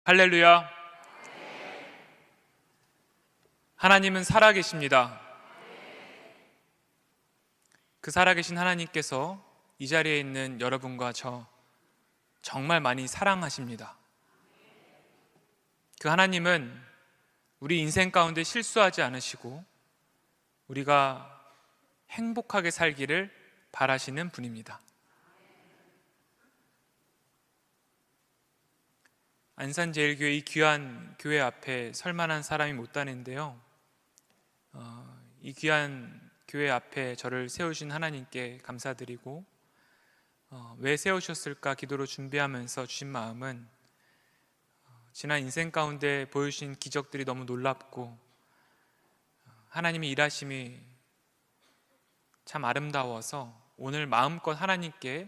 할렐루야. 하나님은 살아계십니다. 그 살아계신 하나님께서 이 자리에 있는 여러분과 저 정말 많이 사랑하십니다. 그 하나님은 우리 인생 가운데 실수하지 않으시고 우리가 행복하게 살기를 바라시는 분입니다. 안산제일교회 이 귀한 교회 앞에 설 만한 사람이 못 다니는데요, 이 귀한 교회 앞에 저를 세우신 하나님께 감사드리고, 왜 세우셨을까 기도로 준비하면서 주신 마음은, 지난 인생 가운데 보여주신 기적들이 너무 놀랍고 하나님의 일하심이 참 아름다워서 오늘 마음껏 하나님께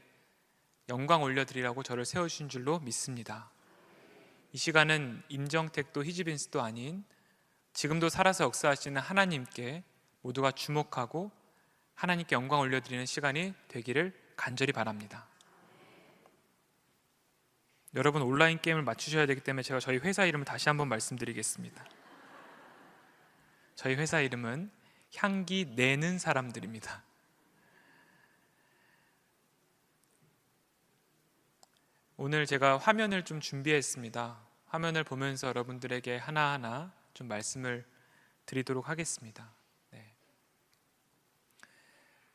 영광 올려드리라고 저를 세우신 줄로 믿습니다. 이 시간은 임정택도 히지빈스도 아닌 지금도 살아서 역사하시는 하나님께 모두가 주목하고 하나님께 영광 올려드리는 시간이 되기를 간절히 바랍니다. 여러분, 온라인 게임을 맞추셔야 되기 때문에 제가 저희 회사 이름을 다시 한번 말씀드리겠습니다. 저희 회사 이름은 향기 내는 사람들입니다. 오늘 제가 화면을 좀 준비했습니다. 화면을 보면서 여러분들에게 하나하나 좀 말씀을 드리도록 하겠습니다.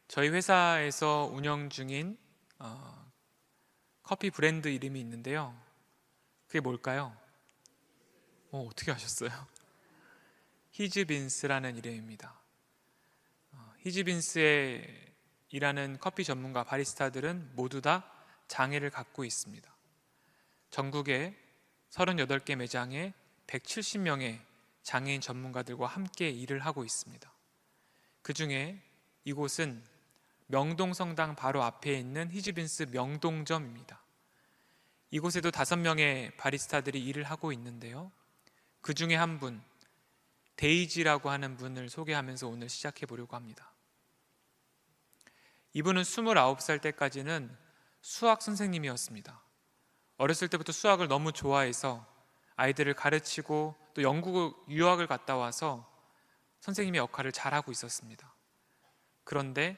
저희 회사에서 운영 중인 커피 브랜드 이름이 있는데요, 그게 뭘까요? 어떻게 아셨어요? 히즈빈스라는 이름입니다. 히즈빈스에 일하는 커피 전문가 바리스타들은 모두 다 장애를 갖고 있습니다. 전국에 38개 매장에 170명의 장애인 전문가들과 함께 일을 하고 있습니다. 그 중에 이곳은 명동성당 바로 앞에 있는 히즈빈스 명동점입니다. 이곳에도 5명의 바리스타들이 일을 하고 있는데요, 그 중에 한 분, 데이지라고 하는 분을 소개하면서 오늘 시작해 보려고 합니다. 이분은 29살 때까지는 수학 선생님이었습니다. 어렸을 때부터 수학을 너무 좋아해서 아이들을 가르치고 또 영국 유학을 갔다 와서 선생님의 역할을 잘하고 있었습니다. 그런데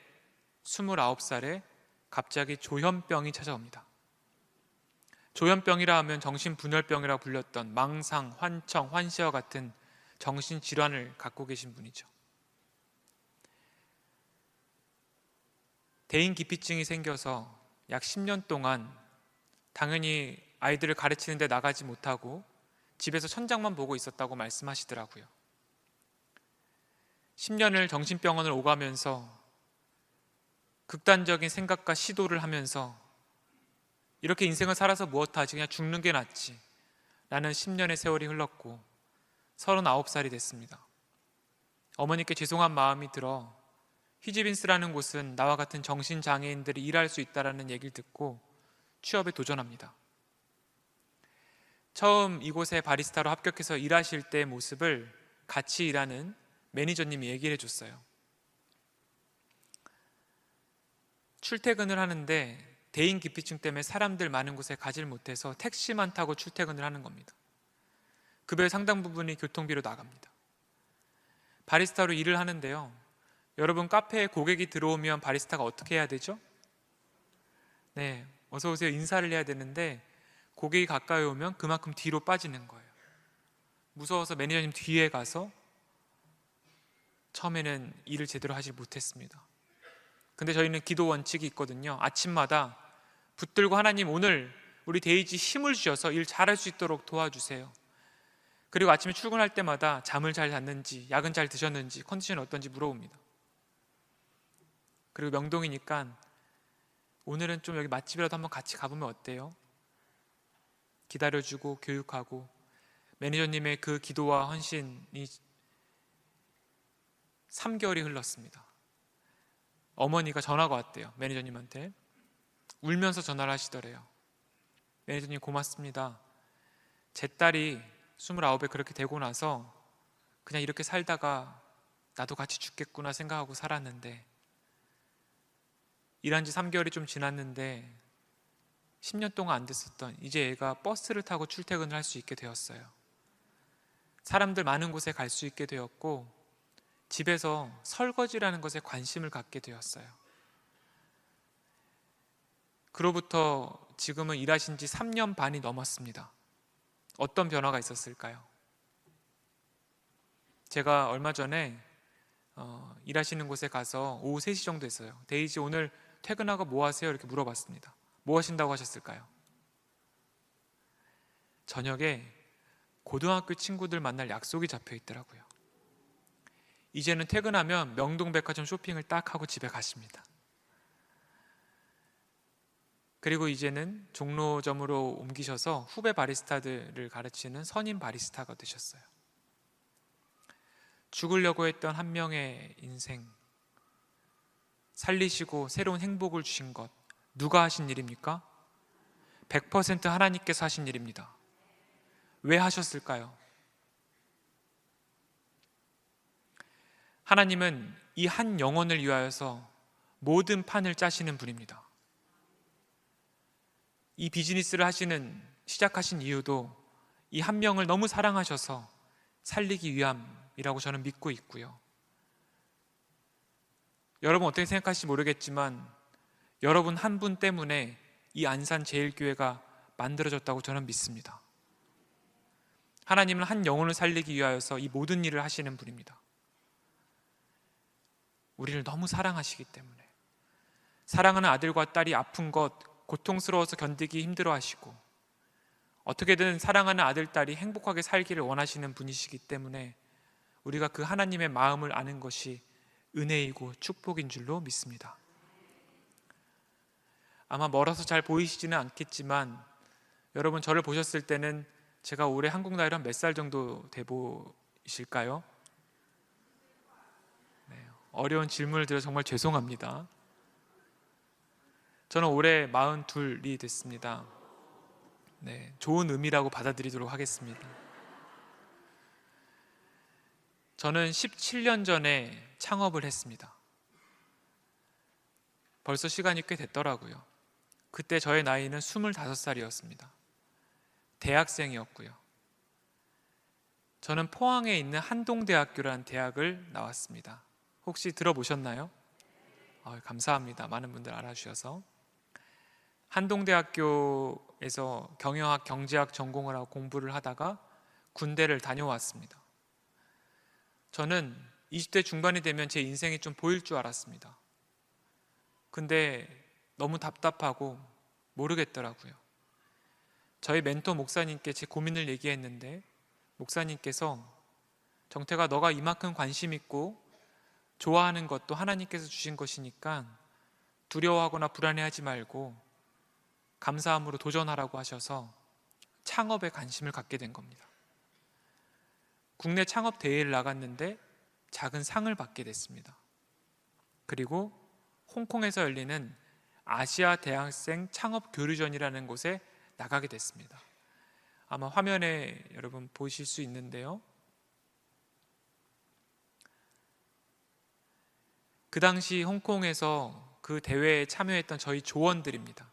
29살에 갑자기 조현병이 찾아옵니다. 조현병이라 하면 정신분열병이라고 불렸던 망상, 환청, 환시와 같은 정신질환을 갖고 계신 분이죠. 대인기피증이 생겨서 약 10년 동안 당연히 아이들을 가르치는데 나가지 못하고 집에서 천장만 보고 있었다고 말씀하시더라고요. 10년을 정신병원을 오가면서 극단적인 생각과 시도를 하면서 이렇게 인생을 살아서 무엇하지, 그냥 죽는 게 낫지 라는 10년의 세월이 흘렀고 39살이 됐습니다. 어머니께 죄송한 마음이 들어 히지빈스라는 곳은 나와 같은 정신장애인들이 일할 수 있다는 얘기를 듣고 취업에 도전합니다. 처음 이곳에 바리스타로 합격해서 일하실 때의 모습을 같이 일하는 매니저님이 얘기를 해줬어요. 출퇴근을 하는데 대인기피증 때문에 사람들 많은 곳에 가질 못해서 택시만 타고 출퇴근을 하는 겁니다. 급여의 상당 부분이 교통비로 나갑니다. 바리스타로 일을 하는데요, 여러분, 카페에 고객이 들어오면 바리스타가 어떻게 해야 되죠? 어서 오세요 인사를 해야 되는데 고객이 가까이 오면 그만큼 뒤로 빠지는 거예요. 무서워서 매니저님 뒤에 가서 처음에는 일을 제대로 하지 못했습니다. 근데 저희는 기도 원칙이 있거든요. 아침마다 붙들고 하나님, 오늘 우리 데이지 힘을 주셔서 일 잘할 수 있도록 도와주세요. 그리고 아침에 출근할 때마다 잠을 잘 잤는지, 약은 잘 드셨는지, 컨디션이 어떤지 물어봅니다. 그리고 명동이니까 오늘은 좀 여기 맛집이라도 한번 같이 가보면 어때요? 기다려주고 교육하고, 매니저님의 그 기도와 헌신이 3개월이 흘렀습니다. 어머니가 전화가 왔대요. 매니저님한테 울면서 전화를 하시더래요. 매니저님 고맙습니다. 제 딸이 29에 그렇게 되고 나서 그냥 이렇게 살다가 나도 같이 죽겠구나 생각하고 살았는데 일한 지 3개월이 좀 지났는데 10년 동안 안 됐었던 이제 애가 버스를 타고 출퇴근을 할 수 있게 되었어요. 사람들 많은 곳에 갈 수 있게 되었고 집에서 설거지라는 것에 관심을 갖게 되었어요. 그로부터 지금은 일하신 지 3년 반이 넘었습니다. 어떤 변화가 있었을까요? 제가 얼마 전에 일하시는 곳에 가서 오후 3시 정도 했어요. 데이지 오늘 퇴근하고 뭐 하세요? 이렇게 물어봤습니다. 뭐 하신다고 하셨을까요? 저녁에 고등학교 친구들 만날 약속이 잡혀 있더라고요. 이제는 퇴근하면 명동백화점 쇼핑을 딱 하고 집에 가십니다. 그리고 이제는 종로점으로 옮기셔서 후배 바리스타들을 가르치는 선임 바리스타가 되셨어요. 죽으려고 했던 한 명의 인생 살리시고 새로운 행복을 주신 것, 누가 하신 일입니까? 100% 하나님께서 하신 일입니다. 왜 하셨을까요? 하나님은 이 한 영혼을 위하여서 모든 판을 짜시는 분입니다. 이 비즈니스를 시작하신 이유도 이 한 명을 너무 사랑하셔서 살리기 위함이라고 저는 믿고 있고요. 여러분 어떻게 생각하실지 모르겠지만 여러분 한 분 때문에 이 안산제일교회가 만들어졌다고 저는 믿습니다. 하나님은 한 영혼을 살리기 위하여서 이 모든 일을 하시는 분입니다. 우리를 너무 사랑하시기 때문에 사랑하는 아들과 딸이 아픈 것, 고통스러워서 견디기 힘들어하시고 어떻게든 사랑하는 아들, 딸이 행복하게 살기를 원하시는 분이시기 때문에 우리가 그 하나님의 마음을 아는 것이 은혜이고 축복인 줄로 믿습니다. 아마 멀어서 잘 보이시지는 않겠지만 여러분 저를 보셨을 때는 제가 올해 한국 나이로 한 몇 살 정도 돼 보이실까요? 네, 어려운 질문을 드려 정말 죄송합니다. 저는 올해 42이 됐습니다. 네, 좋은 의미라고 받아들이도록 하겠습니다. 저는 17년 전에 창업을 했습니다. 벌써 시간이 꽤 됐더라고요. 그때 저의 나이는 25살이었습니다. 대학생이었고요. 저는 포항에 있는 한동대학교라는 대학을 나왔습니다. 혹시 들어보셨나요? 감사합니다. 많은 분들 알아주셔서. 한동대학교에서 경영학, 경제학 전공을 하고 공부를 하다가 군대를 다녀왔습니다. 저는 20대 중반이 되면 제 인생이 좀 보일 줄 알았습니다. 근데 너무 답답하고 모르겠더라고요. 저희 멘토 목사님께 제 고민을 얘기했는데 목사님께서 정태가 너가 이만큼 관심 있고 좋아하는 것도 하나님께서 주신 것이니까 두려워하거나 불안해하지 말고 감사함으로 도전하라고 하셔서 창업에 관심을 갖게 된 겁니다. 국내 창업 대회를 나갔는데 작은 상을 받게 됐습니다. 그리고 홍콩에서 열리는 아시아 대학생 창업 교류전이라는 곳에 나가게 됐습니다. 아마 화면에 여러분 보실 수 있는데요. 그 당시 홍콩에서 그 대회에 참여했던 저희 조원들입니다.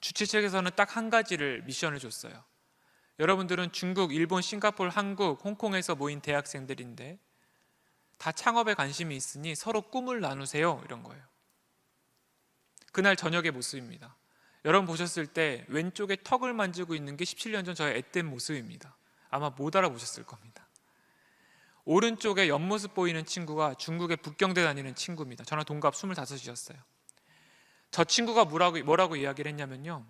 주최 측에서는 딱 한 가지를 미션을 줬어요. 여러분들은 중국, 일본, 싱가포르, 한국, 홍콩에서 모인 대학생들인데 다 창업에 관심이 있으니 서로 꿈을 나누세요. 이런 거예요. 그날 저녁의 모습입니다. 여러분 보셨을 때 왼쪽에 턱을 만지고 있는 게 17년 전 저의 앳된 모습입니다. 아마 못 알아보셨을 겁니다. 오른쪽에 옆모습 보이는 친구가 중국의 북경대 다니는 친구입니다. 저랑 동갑 25이었어요. 저 친구가 뭐라고 이야기를 했냐면요,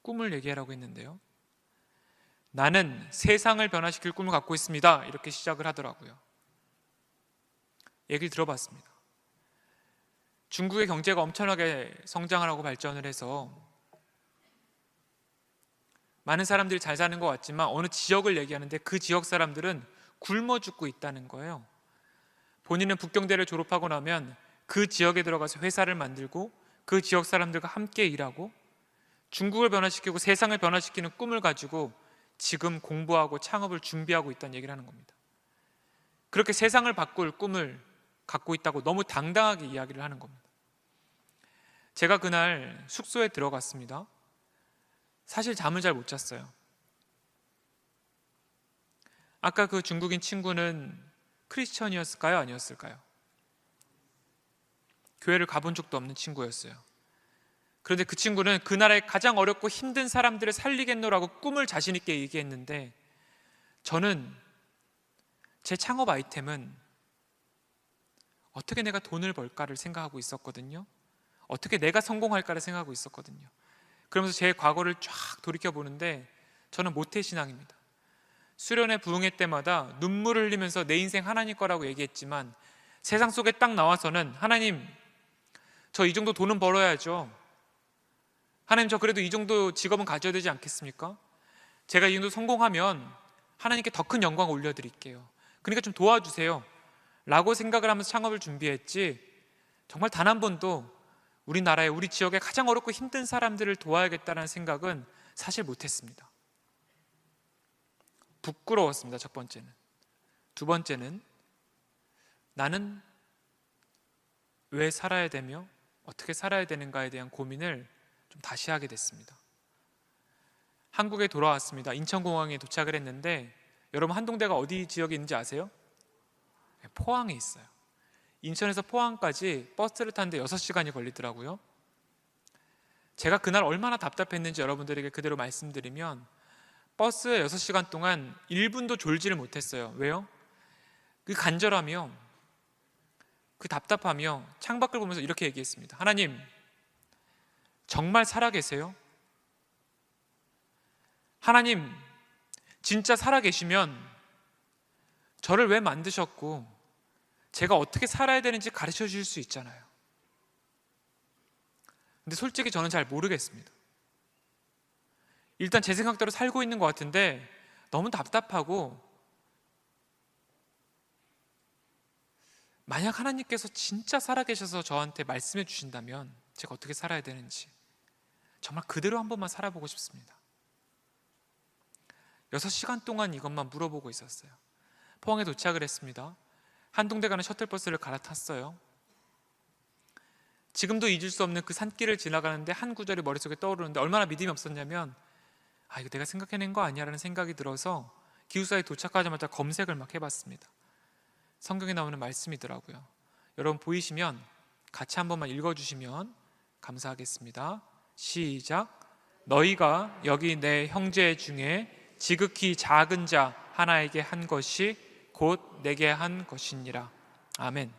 꿈을 얘기하라고 했는데요, 나는 세상을 변화시킬 꿈을 갖고 있습니다. 이렇게 시작을 하더라고요. 얘기를 들어봤습니다. 중국의 경제가 엄청나게 성장을 하고 발전을 해서 많은 사람들이 잘 사는 것 같지만 어느 지역을 얘기하는데 그 지역 사람들은 굶어 죽고 있다는 거예요. 본인은 북경대를 졸업하고 나면 그 지역에 들어가서 회사를 만들고 그 지역 사람들과 함께 일하고 중국을 변화시키고 세상을 변화시키는 꿈을 가지고 지금 공부하고 창업을 준비하고 있다는 얘기를 하는 겁니다. 그렇게 세상을 바꿀 꿈을 갖고 있다고 너무 당당하게 이야기를 하는 겁니다. 제가 그날 숙소에 들어갔습니다. 사실 잠을 잘 못 잤어요. 아까 그 중국인 친구는 크리스천이었을까요? 아니었을까요? 교회를 가본 적도 없는 친구였어요. 그런데 그 친구는 그 나라의 가장 어렵고 힘든 사람들을 살리겠노라고 꿈을 자신 있게 얘기했는데, 저는 제 창업 아이템은 어떻게 내가 돈을 벌까를 생각하고 있었거든요. 어떻게 내가 성공할까를 생각하고 있었거든요. 그러면서 제 과거를 쫙 돌이켜보는데 저는 모태신앙입니다. 수련회 부흥회 때마다 눈물을 흘리면서 내 인생 하나님 거라고 얘기했지만, 세상 속에 딱 나와서는 하나님, 저 이 정도 돈은 벌어야죠. 하나님, 저 그래도 이 정도 직업은 가져야 되지 않겠습니까? 제가 이 정도 성공하면 하나님께 더 큰 영광 올려드릴게요. 그러니까 좀 도와주세요 라고 생각을 하면서 창업을 준비했지, 정말 단 한 번도 우리나라의, 우리 지역의 가장 어렵고 힘든 사람들을 도와야겠다는 생각은 사실 못했습니다. 부끄러웠습니다. 첫 번째는. 두 번째는, 나는 왜 살아야 되며 어떻게 살아야 되는가에 대한 고민을 좀 다시 하게 됐습니다. 한국에 돌아왔습니다. 인천공항에 도착을 했는데, 여러분 한동대가 어디 지역에 있는지 아세요? 포항에 있어요. 인천에서 포항까지 버스를 타는데 6시간이 걸리더라고요. 제가 그날 얼마나 답답했는지 여러분들에게 그대로 말씀드리면, 버스에 6시간 동안 1분도 졸지를 못했어요. 왜요? 그 간절하며 그 답답하며 창밖을 보면서 이렇게 얘기했습니다. 하나님, 정말 살아계세요? 하나님, 진짜 살아계시면 저를 왜 만드셨고 제가 어떻게 살아야 되는지 가르쳐 주실 수 있잖아요. 근데 솔직히 저는 잘 모르겠습니다. 일단 제 생각대로 살고 있는 것 같은데 너무 답답하고, 만약 하나님께서 진짜 살아계셔서 저한테 말씀해 주신다면 제가 어떻게 살아야 되는지 정말 그대로 한 번만 살아보고 싶습니다. 6시간 동안 이것만 물어보고 있었어요. 포항에 도착을 했습니다. 한동대 가는 셔틀버스를 갈아탔어요. 지금도 잊을 수 없는 그 산길을 지나가는데 한 구절이 머릿속에 떠오르는데, 얼마나 믿음이 없었냐면, 이거 내가 생각해낸 거 아니야 라는 생각이 들어서 기숙사에 도착하자마자 검색을 막 해봤습니다. 성경에 나오는 말씀이더라고요. 여러분 보이시면 같이 한 번만 읽어주시면 감사하겠습니다. 시작. 너희가 여기 내 형제 중에 지극히 작은 자 하나에게 한 것이 곧 내게 한 것이니라. 아멘.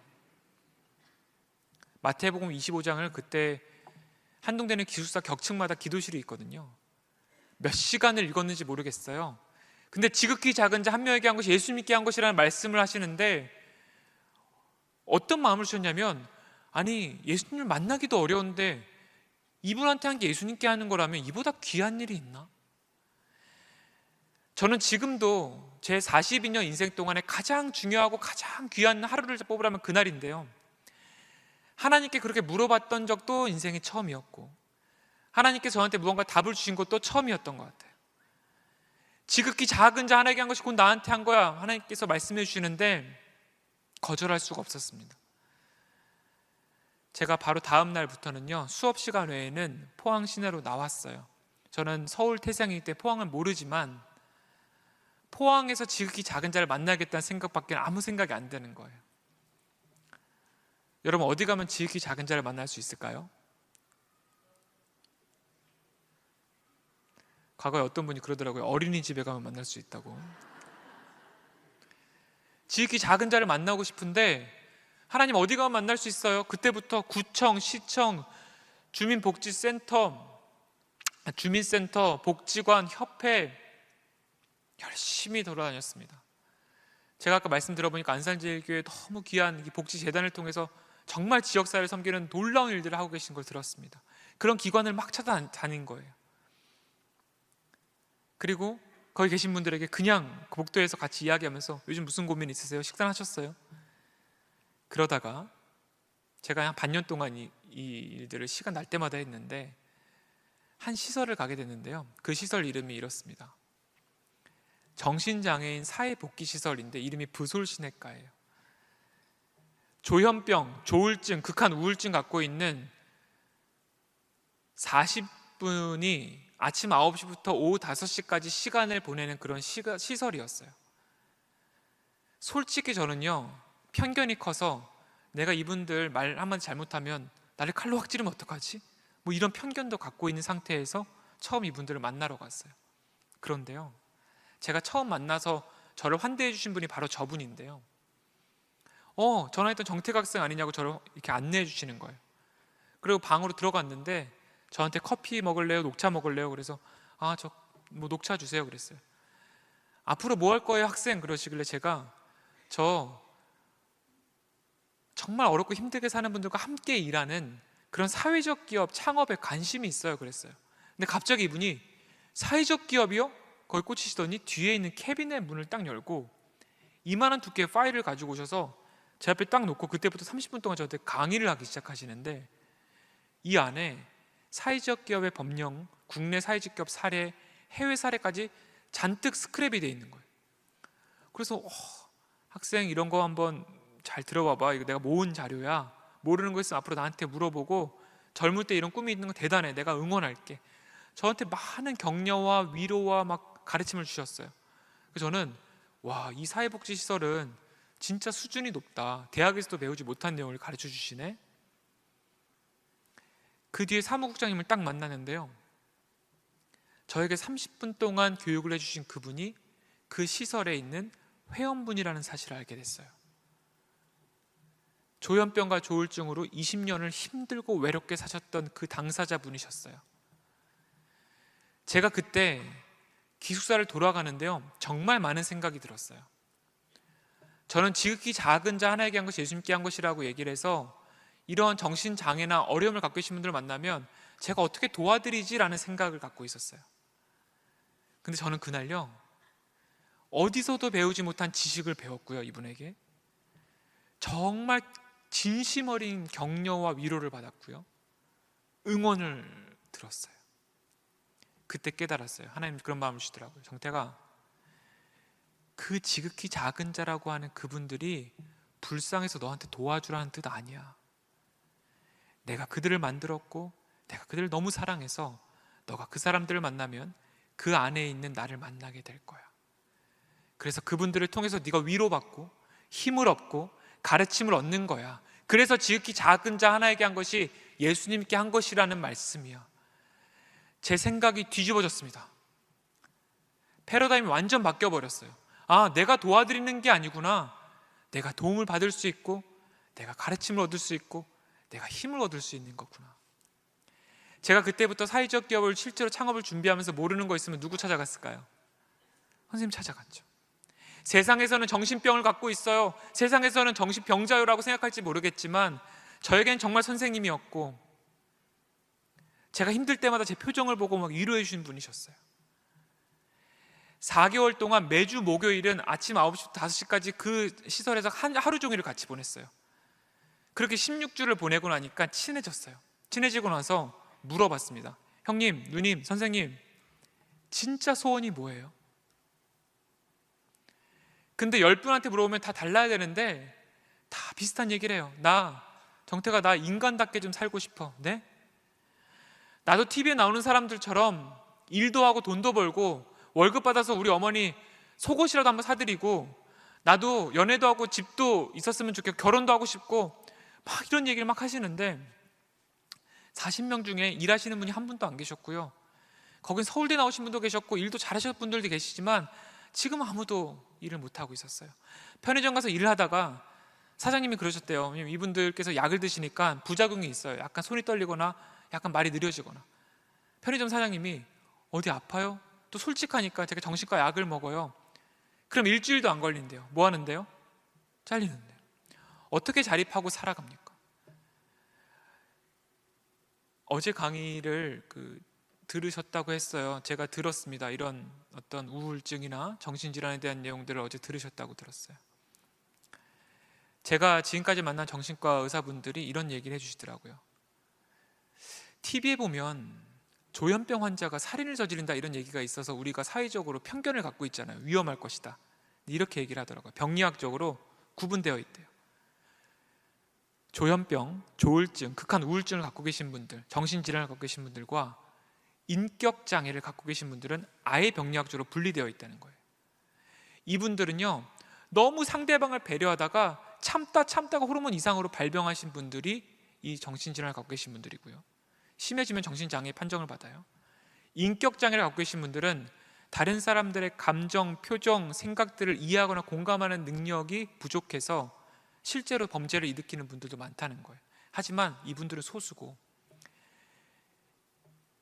마태복음 25장을 그때 한동대는 기숙사 격층마다 기도실이 있거든요. 몇 시간을 읽었는지 모르겠어요. 근데 지극히 작은 자 한 명에게 한 것이 예수 믿게 한 것이라는 말씀을 하시는데, 어떤 마음을 주셨냐면, 아니 예수님을 만나기도 어려운데 이분한테 한 게 예수님께 하는 거라면 이보다 귀한 일이 있나? 저는 지금도 제 42년 인생 동안에 가장 중요하고 가장 귀한 하루를 뽑으라면 그날인데요, 하나님께 그렇게 물어봤던 적도 인생이 처음이었고, 하나님께서 저한테 무언가 답을 주신 것도 처음이었던 것 같아요. 지극히 작은 자 하나에게 한 것이 곧 나한테 한 거야, 하나님께서 말씀해 주시는데 거절할 수가 없었습니다. 제가 바로 다음 날부터는요, 수업 시간 외에는 포항 시내로 나왔어요. 저는 서울 태생이기 때문에 포항을 모르지만 포항에서 지극히 작은 자를 만나겠다는 생각밖에 아무 생각이 안 드는 거예요. 여러분 어디 가면 지극히 작은 자를 만날 수 있을까요? 과거에 어떤 분이 그러더라고요. 어린이집에 가면 만날 수 있다고. 지극히 작은 자를 만나고 싶은데 하나님 어디 가면 만날 수 있어요? 그때부터 구청, 시청, 주민복지센터, 주민센터, 복지관, 협회 열심히 돌아다녔습니다. 제가 아까 말씀 들어보니까 안산제일교회 너무 귀한 이 복지재단을 통해서 정말 지역사회를 섬기는 놀라운 일들을 하고 계신 걸 들었습니다. 그런 기관을 막 찾아다닌 거예요. 그리고 거기 계신 분들에게 그냥 그 복도에서 같이 이야기하면서 요즘 무슨 고민 있으세요? 식사하셨어요? 그러다가 제가 한 반년 동안 이 일들을 시간 날 때마다 했는데, 한 시설을 가게 됐는데요, 그 시설 이름이 이렇습니다. 정신장애인 사회복귀시설인데 이름이 부솔시내가예요. 조현병, 조울증, 극한 우울증 갖고 있는 40분이 아침 9시부터 오후 5시까지 시간을 보내는 그런 시설이었어요. 솔직히 저는요, 편견이 커서 내가 이분들 말 한마디 잘못하면 나를 칼로 확 찌르면 어떡하지? 뭐 이런 편견도 갖고 있는 상태에서 처음 이분들을 만나러 갔어요. 그런데요, 제가 처음 만나서 저를 환대해 주신 분이 바로 저분인데요, 전화했던 정택 학생 아니냐고 저를 이렇게 안내해 주시는 거예요. 그리고 방으로 들어갔는데 저한테 커피 먹을래요? 녹차 먹을래요? 그래서 저 뭐 녹차 주세요 그랬어요. 앞으로 뭐 할 거예요 학생? 그러시길래 제가 저 정말 어렵고 힘들게 사는 분들과 함께 일하는 그런 사회적 기업 창업에 관심이 있어요 그랬어요. 근데 갑자기 이분이 사회적 기업이요? 거기 꽂히시더니 뒤에 있는 캐비넷 문을 딱 열고 이만한 두께의 파일을 가지고 오셔서 제 앞에 딱 놓고 그때부터 30분 동안 저한테 강의를 하기 시작하시는데, 이 안에 사회적 기업의 법령, 국내 사회적 기업 사례, 해외 사례까지 잔뜩 스크랩이 돼 있는 거예요. 그래서 학생 이런 거 한번 잘 들어봐봐. 이거 내가 모은 자료야. 모르는 거 있으면 앞으로 나한테 물어보고, 젊을 때 이런 꿈이 있는 거 대단해. 내가 응원할게. 저한테 많은 격려와 위로와 막 가르침을 주셨어요. 그래서 저는 이 사회복지시설은 진짜 수준이 높다. 대학에서도 배우지 못한 내용을 가르쳐 주시네. 그 뒤에 사무국장님을 딱 만나는데요, 저에게 30분 동안 교육을 해주신 그분이 그 시설에 있는 회원분이라는 사실을 알게 됐어요. 조현병과 조울증으로 20년을 힘들고 외롭게 사셨던 그 당사자분이셨어요. 제가 그때 기숙사를 돌아가는데요, 정말 많은 생각이 들었어요. 저는 지극히 작은 자 하나에게 한 것이 예수님께 한 것이라고 얘기를 해서 이런 정신장애나 어려움을 갖고 계신 분들을 만나면 제가 어떻게 도와드리지라는 생각을 갖고 있었어요. 근데 저는 그날요, 어디서도 배우지 못한 지식을 배웠고요, 이분에게 정말 진심 어린 격려와 위로를 받았고요, 응원을 들었어요. 그때 깨달았어요. 하나님 그런 마음을 주시더라고요. 정태가, 그 지극히 작은 자라고 하는 그분들이 불쌍해서 너한테 도와주라는 뜻 아니야. 내가 그들을 만들었고 내가 그들을 너무 사랑해서 너가 그 사람들을 만나면 그 안에 있는 나를 만나게 될 거야. 그래서 그분들을 통해서 네가 위로받고 힘을 얻고 가르침을 얻는 거야. 그래서 지극히 작은 자 하나에게 한 것이 예수님께 한 것이라는 말씀이야. 제 생각이 뒤집어졌습니다. 패러다임이 완전 바뀌어버렸어요. 내가 도와드리는 게 아니구나. 내가 도움을 받을 수 있고 내가 가르침을 얻을 수 있고 내가 힘을 얻을 수 있는 거구나. 제가 그때부터 사회적 기업을 실제로 창업을 준비하면서 모르는 거 있으면 누구 찾아갔을까요? 선생님 찾아갔죠. 세상에서는 정신병을 갖고 있어요, 세상에서는 정신병자요라고 생각할지 모르겠지만 저에겐 정말 선생님이었고, 제가 힘들 때마다 제 표정을 보고 막 위로해 주신 분이셨어요. 4개월 동안 매주 목요일은 아침 9시부터 5시까지 그 시설에서 하루 종일을 같이 보냈어요. 그렇게 16주를 보내고 나니까 친해졌어요. 친해지고 나서 물어봤습니다. 형님, 누님, 선생님, 진짜 소원이 뭐예요? 근데 10분한테 물어보면 다 달라야 되는데 다 비슷한 얘기를 해요. 정태가 나 인간답게 좀 살고 싶어. 네? 나도 TV에 나오는 사람들처럼 일도 하고 돈도 벌고 월급 받아서 우리 어머니 속옷이라도 한번 사드리고, 나도 연애도 하고 집도 있었으면 좋겠고 결혼도 하고 싶고, 막 이런 얘기를 막 하시는데 40명 중에 일하시는 분이 한 분도 안 계셨고요, 거긴 서울대 나오신 분도 계셨고 일도 잘하셨던 분들도 계시지만 지금 아무도 일을 못하고 있었어요. 편의점 가서 일을 하다가 사장님이 그러셨대요. 이분들께서 약을 드시니까 부작용이 있어요. 약간 손이 떨리거나 약간 말이 느려지거나. 편의점 사장님이 어디 아파요? 또 솔직하니까 제가 정신과 약을 먹어요. 그럼 일주일도 안 걸린대요. 뭐 하는데요? 잘리는데요. 어떻게 자립하고 살아갑니까? 어제 강의를 들으셨다고 했어요. 제가 들었습니다. 이런 어떤 우울증이나 정신질환에 대한 내용들을 어제 들으셨다고 들었어요. 제가 지금까지 만난 정신과 의사분들이 이런 얘기를 해주시더라고요. TV에 보면 조현병 환자가 살인을 저지른다 이런 얘기가 있어서 우리가 사회적으로 편견을 갖고 있잖아요. 위험할 것이다, 이렇게 얘기를 하더라고요. 병리학적으로 구분되어 있대요. 조현병, 조울증, 극한 우울증을 갖고 계신 분들, 정신질환을 갖고 계신 분들과 인격장애를 갖고 계신 분들은 아예 병리학적으로 분리되어 있다는 거예요. 이분들은요, 너무 상대방을 배려하다가 참다가 호르몬 이상으로 발병하신 분들이 이 정신질환을 갖고 계신 분들이고요, 심해지면 정신장애 판정을 받아요. 인격장애를 갖고 계신 분들은 다른 사람들의 감정, 표정, 생각들을 이해하거나 공감하는 능력이 부족해서 실제로 범죄를 일으키는 분들도 많다는 거예요. 하지만 이분들은 소수고,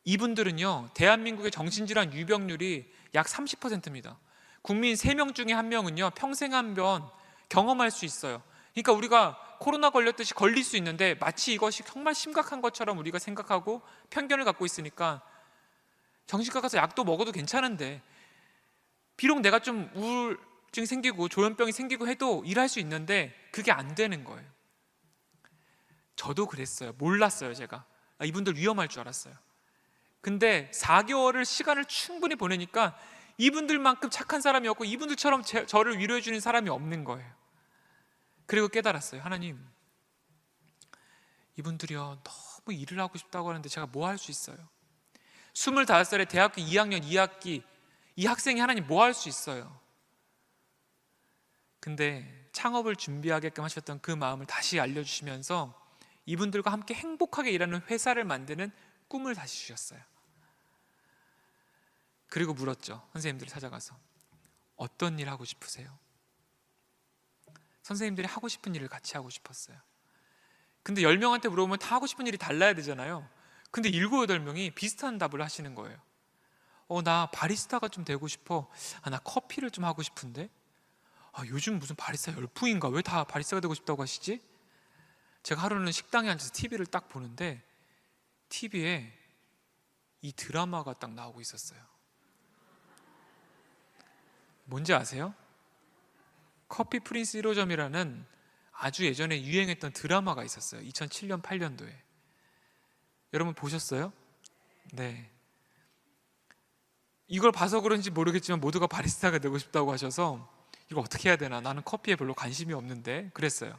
이분들은요, 대한민국의 정신질환 유병률이 약 30%입니다. 국민 3명 중에 1명은요 평생 한 번 경험할 수 있어요. 그러니까 우리가 코로나 걸렸듯이 걸릴 수 있는데 마치 이것이 정말 심각한 것처럼 우리가 생각하고 편견을 갖고 있으니까 정신과 가서 약도 먹어도 괜찮은데, 비록 내가 좀 우울증이 생기고 조현병이 생기고 해도 일할 수 있는데 그게 안 되는 거예요. 저도 그랬어요. 몰랐어요. 제가 이분들 위험할 줄 알았어요. 근데 4개월을 시간을 충분히 보내니까 이분들만큼 착한 사람이 없고 이분들처럼 저를 위로해 주는 사람이 없는 거예요. 그리고 깨달았어요. 하나님, 이분들이요 너무 일을 하고 싶다고 하는데 제가 뭐 할 수 있어요? 25살에 대학교 2학년 2학기 이 학생이 하나님 뭐 할 수 있어요? 근데 창업을 준비하게끔 하셨던 그 마음을 다시 알려주시면서 이분들과 함께 행복하게 일하는 회사를 만드는 꿈을 다시 주셨어요. 그리고 물었죠. 선생님들이 찾아가서 어떤 일 하고 싶으세요? 선생님들이 하고 싶은 일을 같이 하고 싶었어요. 근데 10명한테 물어보면 다 하고 싶은 일이 달라야 되잖아요. 근데 7, 8명이 비슷한 답을 하시는 거예요. 나 바리스타가 좀 되고 싶어. 나 커피를 좀 하고 싶은데. 요즘 무슨 바리스타 열풍인가? 왜 다 바리스타가 되고 싶다고 하시지? 제가 하루는 식당에 앉아서 TV를 딱 보는데 TV에 이 드라마가 딱 나오고 있었어요. 뭔지 아세요? 커피 프린스 1호점이라는 아주 예전에 유행했던 드라마가 있었어요. 2007년, 8년도에. 여러분 보셨어요? 네. 이걸 봐서 그런지 모르겠지만 모두가 바리스타가 되고 싶다고 하셔서 이거 어떻게 해야 되나? 나는 커피에 별로 관심이 없는데 그랬어요.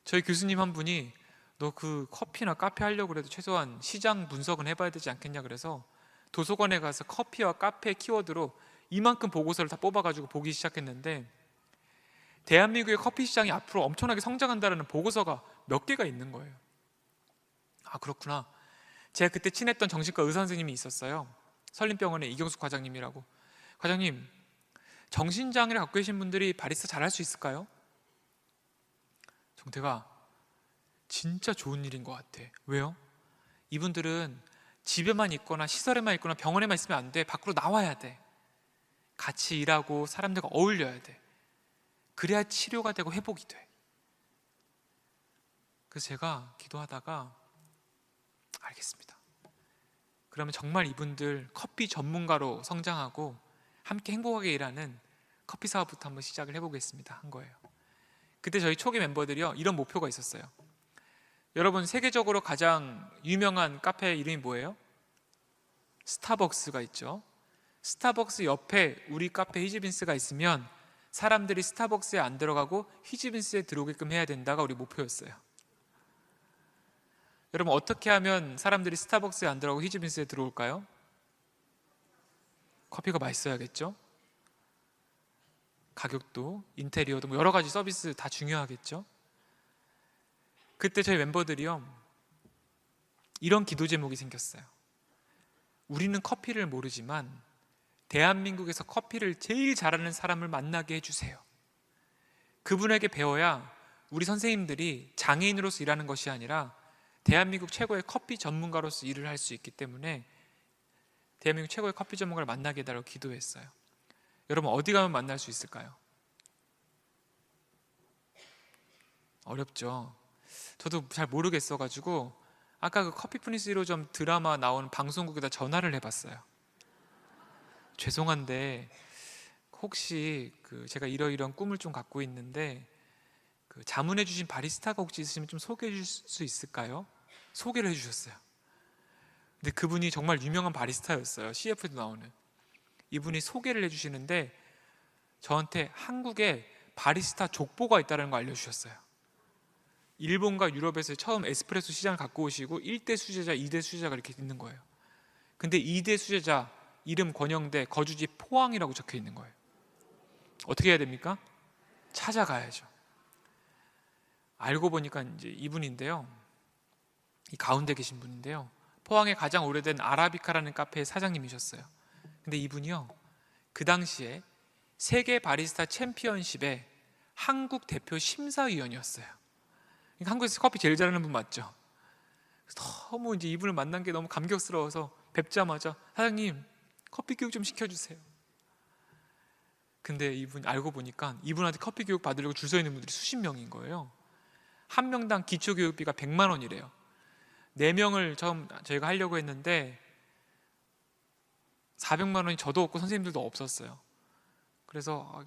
저희 교수님 한 분이 너 그 커피나 카페 하려고 그래도 최소한 시장 분석은 해봐야 되지 않겠냐 그래서 도서관에 가서 커피와 카페 키워드로 이만큼 보고서를 다 뽑아가지고 보기 시작했는데 대한민국의 커피 시장이 앞으로 엄청나게 성장한다는 보고서가 몇 개가 있는 거예요. 그렇구나. 제가 그때 친했던 정신과 의사 선생님이 있었어요. 설림병원의 이경숙 과장님이라고. 과장님, 정신장애를 갖고 계신 분들이 바리스타 잘할 수 있을까요? 정태가 진짜 좋은 일인 것 같아. 왜요? 이분들은 집에만 있거나 시설에만 있거나 병원에만 있으면 안 돼. 밖으로 나와야 돼. 같이 일하고 사람들과 어울려야 돼. 그래야 치료가 되고 회복이 돼. 그래서 제가 기도하다가 알겠습니다. 그러면 정말 이분들 커피 전문가로 성장하고 함께 행복하게 일하는 커피 사업부터 한번 시작을 해보겠습니다 한 거예요. 그때 저희 초기 멤버들이요 이런 목표가 있었어요. 여러분, 세계적으로 가장 유명한 카페 이름이 뭐예요? 스타벅스가 있죠. 스타벅스 옆에 우리 카페 히즈빈스가 있으면 사람들이 스타벅스에 안 들어가고 히즈빈스에 들어오게끔 해야 된다가 우리 목표였어요. 여러분, 어떻게 하면 사람들이 스타벅스에 안 들어가고 히즈빈스에 들어올까요? 커피가 맛있어야겠죠? 가격도, 인테리어도 뭐 여러 가지 서비스 다 중요하겠죠? 그때 저희 멤버들이요 이런 기도 제목이 생겼어요. 우리는 커피를 모르지만 대한민국에서 커피를 제일 잘하는 사람을 만나게 해주세요. 그분에게 배워야 우리 선생님들이 장애인으로서 일하는 것이 아니라 대한민국 최고의 커피 전문가로서 일을 할 수 있기 때문에 대한민국 최고의 커피 전문가를 만나게 해달라고 기도했어요. 여러분, 어디 가면 만날 수 있을까요? 어렵죠. 저도 잘 모르겠어가지고 아까 그 커피 프린스 1호점 드라마 나오는 방송국에다 전화를 해봤어요. 죄송한데 혹시 제가 이러이러한 꿈을 좀 갖고 있는데 자문해 주신 바리스타가 혹시 있으시면 좀 소개해 주실 수 있을까요? 소개를 해주셨어요. 근데 그분이 정말 유명한 바리스타였어요. CF도 나오는. 이분이 소개를 해주시는데 저한테 한국에 바리스타 족보가 있다는 거 알려주셨어요. 일본과 유럽에서 처음 에스프레소 시장을 갖고 오시고 1대 수제자, 2대 수제자가 이렇게 있는 거예요. 근데 2대 수제자 이름 권영대, 거주지 포항이라고 적혀 있는 거예요. 어떻게 해야 됩니까? 찾아가야죠. 알고 보니까 이제 이분인데요, 이 가운데 계신 분인데요, 포항의 가장 오래된 아라비카라는 카페의 사장님이셨어요. 근데 이분이요, 그 당시에 세계 바리스타 챔피언십의 한국 대표 심사위원이었어요. 그러니까 한국에서 커피 제일 잘하는 분 맞죠? 너무 이제 이분을 만난 게 너무 감격스러워서 뵙자마자 사장님 커피 교육 좀 시켜주세요. 근데 이분 알고 보니까 이분한테 커피 교육 받으려고 줄 서 있는 분들이 수십 명인 거예요. 한 명당 기초 교육비가 100만 원이래요. 4명을 처음 저희가 하려고 했는데 400만 원이 저도 없고 선생님들도 없었어요. 그래서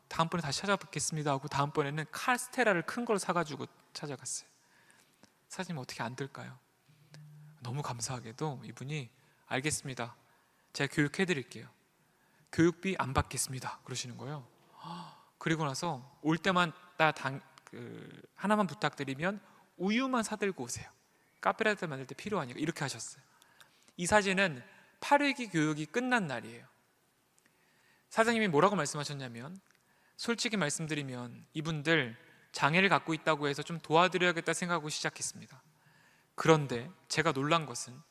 다음번에 다시 찾아뵙겠습니다 하고 다음번에는 카스테라를 큰 걸 사가지고 찾아갔어요. 사장님 어떻게 안 될까요? 너무 감사하게도 이분이 알겠습니다, 제가 교육해드릴게요, 교육비 안 받겠습니다 그러시는 거예요. 그리고 나서 올 때마다 하나만 부탁드리면 우유만 사들고 오세요, 카페라떼 만들 때 필요하니까, 이렇게 하셨어요. 이 사진은 8회기 교육이 끝난 날이에요. 사장님이 뭐라고 말씀하셨냐면, 솔직히 말씀드리면 이분들 장애를 갖고 있다고 해서 좀 도와드려야겠다 생각하고 시작했습니다. 그런데 제가 놀란 것은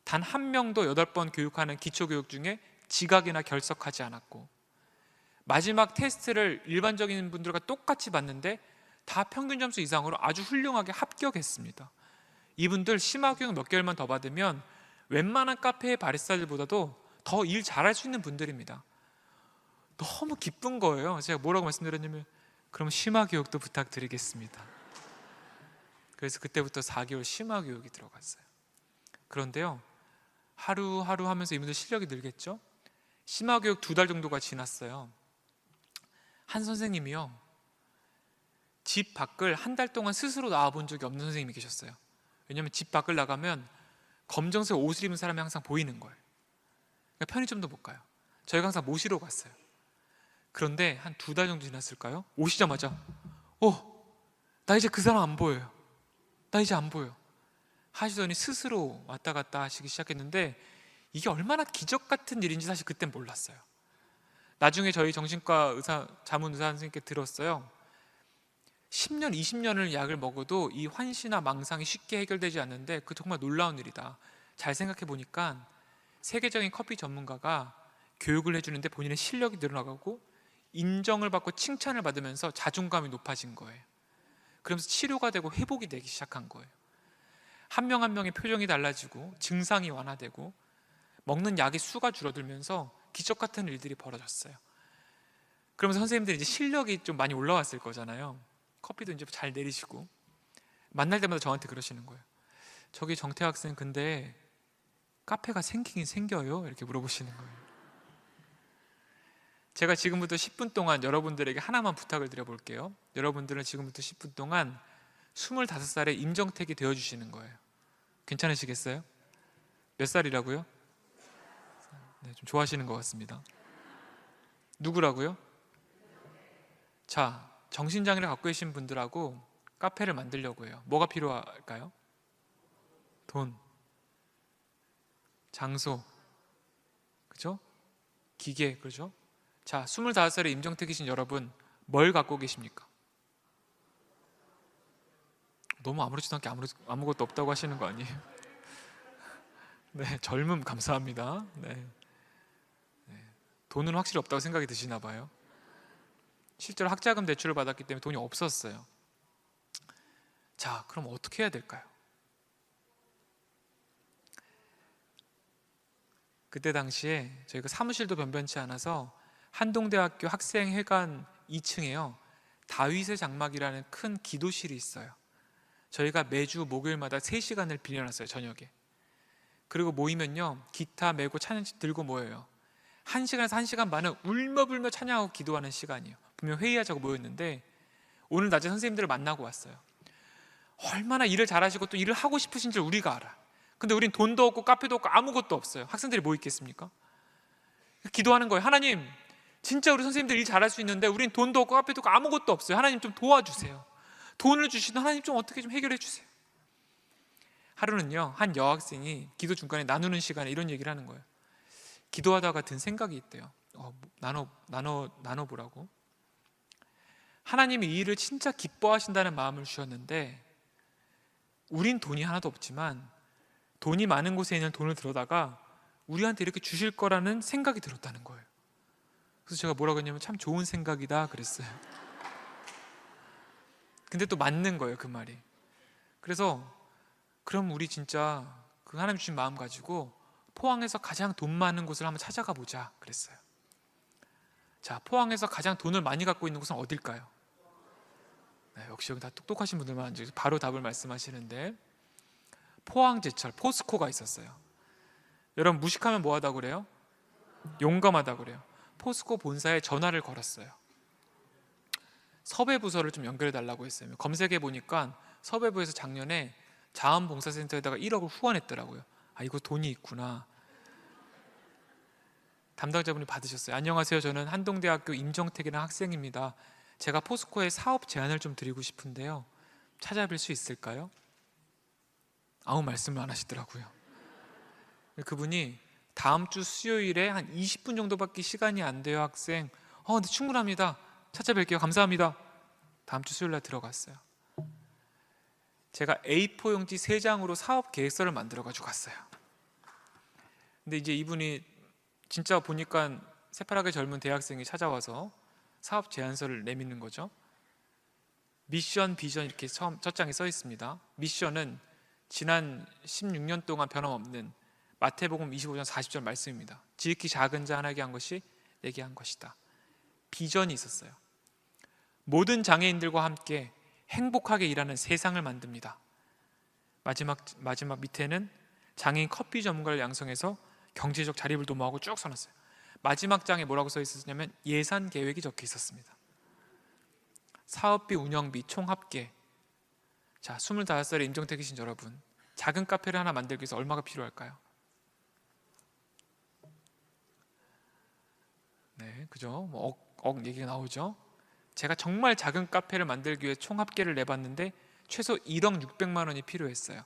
단 한 명도 8번 교육하는 기초교육 중에 지각이나 결석하지 않았고, 마지막 테스트를 일반적인 분들과 똑같이 봤는데 다 평균 점수 이상으로 아주 훌륭하게 합격했습니다. 이분들 심화교육 몇 개월만 더 받으면 웬만한 카페의 바리스타들보다도 더 일 잘할 수 있는 분들입니다. 너무 기쁜 거예요. 제가 뭐라고 말씀드렸냐면, 그럼 심화교육도 부탁드리겠습니다. 그래서 그때부터 4개월 심화교육이 들어갔어요. 그런데요, 하루하루 하면서 이분들 실력이 늘겠죠? 심화교육 2달 정도가 지났어요. 한 선생님이요, 집 밖을 한 달 동안 스스로 나와본 적이 없는 선생님이 계셨어요. 왜냐하면 집 밖을 나가면 검정색 옷을 입은 사람이 항상 보이는 거예요. 그러니까 편의점도 못 가요. 저희가 항상 모시러 갔어요. 그런데 한 2달 정도 지났을까요? 오시자마자 나 이제 그 사람 안 보여요, 나 이제 안 보여 하시더니 스스로 왔다 갔다 하시기 시작했는데, 이게 얼마나 기적 같은 일인지 사실 그땐 몰랐어요. 나중에 저희 정신과 자문 의사 선생님께 들었어요. 10년, 20년을 약을 먹어도 이 환시나 망상이 쉽게 해결되지 않는데 그 정말 놀라운 일이다. 잘 생각해 보니까 세계적인 커피 전문가가 교육을 해주는데 본인의 실력이 늘어나가고 인정을 받고 칭찬을 받으면서 자존감이 높아진 거예요. 그러면서 치료가 되고 회복이 되기 시작한 거예요. 한 명 한 명의 표정이 달라지고 증상이 완화되고 먹는 약의 수가 줄어들면서 기적 같은 일들이 벌어졌어요. 그러면서 선생님들이 이제 실력이 좀 많이 올라왔을 거잖아요. 커피도 이제 잘 내리시고 만날 때마다 저한테 그러시는 거예요. 저기 정태 학생 근데 카페가 생기긴 생겨요? 이렇게 물어보시는 거예요. 제가 지금부터 10분 동안 여러분들에게 하나만 부탁을 드려볼게요. 여러분들은 지금부터 10분 동안 25살의 임정택이 되어주시는 거예요. 괜찮으시겠어요? 몇 살이라고요? 네, 좀 좋아하시는 것 같습니다. 누구라고요? 자, 정신장애를 갖고 계신 분들하고 카페를 만들려고 해요. 뭐가 필요할까요? 돈, 장소, 그죠? 기계, 그죠? 자, 25살의 임정택이신 여러분, 뭘 갖고 계십니까? 너무 아무렇지도 않게 아무것도 없다고 하시는 거 아니에요? 네, 젊음 감사합니다. 네. 돈은 확실히 없다고 생각이 드시나 봐요. 실제로 학자금 대출을 받았기 때문에 돈이 없었어요. 자, 그럼 어떻게 해야 될까요? 그때 당시에 저희가 사무실도 변변치 않아서 한동대학교 학생회관 2층에요, 다윗의 장막이라는 큰 기도실이 있어요. 저희가 매주 목요일마다 3시간을 빌려놨어요, 저녁에. 그리고 모이면요, 기타 메고 찬양지 들고 모여요. 1시간에서 1시간 반은 울며불며 찬양하고 기도하는 시간이에요. 분명 회의하자고 모였는데 오늘 낮에 선생님들을 만나고 왔어요. 얼마나 일을 잘하시고 또 일을 하고 싶으신 줄 우리가 알아. 근데 우린 돈도 없고 카페도 없고 아무것도 없어요. 학생들이 뭐 있겠습니까? 기도하는 거예요. 하나님, 진짜 우리 선생님들 일 잘할 수 있는데 우린 돈도 없고 카페도 없고 아무것도 없어요. 하나님 좀 도와주세요. 돈을 주시는 하나님 좀 어떻게 좀 해결해 주세요. 하루는요, 한 여학생이 기도 중간에 나누는 시간에 이런 얘기를 하는 거예요. 기도하다가 든 생각이 있대요. 나눠보라고. 하나님이 이 일을 진짜 기뻐하신다는 마음을 주셨는데 우린 돈이 하나도 없지만 돈이 많은 곳에 있는 돈을 들어다가 우리한테 이렇게 주실 거라는 생각이 들었다는 거예요. 그래서 제가 뭐라고 했냐면 참 좋은 생각이다 그랬어요. 근데 또 맞는 거예요, 그 말이. 그래서 그럼 우리 진짜 그 하나님 주신 마음 가지고 포항에서 가장 돈 많은 곳을 한번 찾아가 보자 그랬어요. 자, 포항에서 가장 돈을 많이 갖고 있는 곳은 어딜까요? 네, 역시 여기 다 똑똑하신 분들만 바로 답을 말씀하시는데, 포항제철 포스코가 있었어요. 여러분, 무식하면 뭐하다고 그래요? 용감하다고 그래요. 포스코 본사에 전화를 걸었어요. 섭외부서를 좀 연결해 달라고 했어요. 검색해 보니까 섭외부에서 작년에 자원봉사센터에다가 1억을 후원했더라고요. 아, 이거 돈이 있구나. 담당자분이 받으셨어요. 안녕하세요, 저는 한동대학교 임정택이라는 학생입니다. 제가 포스코에 사업 제안을 좀 드리고 싶은데요, 찾아뵐 수 있을까요? 아무 말씀을 안 하시더라고요. 그분이 다음 주 수요일에 한 20분 정도밖에 시간이 안 돼요, 학생. 네, 충분합니다. 찾아뵐게요. 감사합니다. 다음 주 수요일 날 들어갔어요. 제가 A4 용지 3장으로 사업 계획서를 만들어 가지고 갔어요. 근데 이제 이분이 진짜 보니까 새파랗게 젊은 대학생이 찾아와서 사업 제안서를 내미는 거죠. 미션, 비전 이렇게 첫 장에 써 있습니다. 미션은 지난 16년 동안 변함없는 마태복음 25장 40절 말씀입니다. 지극히 작은 자 하나에게 한 것이 내게 한 것이다. 비전이 있었어요. 모든 장애인들과 함께 행복하게 일하는 세상을 만듭니다. 마지막 밑에는 장애인 커피 전문가를 양성해서 경제적 자립을 도모하고 쭉 써놨어요. 마지막 장에 뭐라고 써 있었냐면 예산 계획이 적혀 있었습니다. 사업비, 운영비, 총 합계. 자, 25살의 임정택이신 여러분, 작은 카페를 하나 만들기 위해서 얼마가 필요할까요? 네, 그죠? 뭐 억 얘기가 나오죠. 제가 정말 작은 카페를 만들기 위해 총 합계를 내봤는데 최소 1억 600만 원이 필요했어요.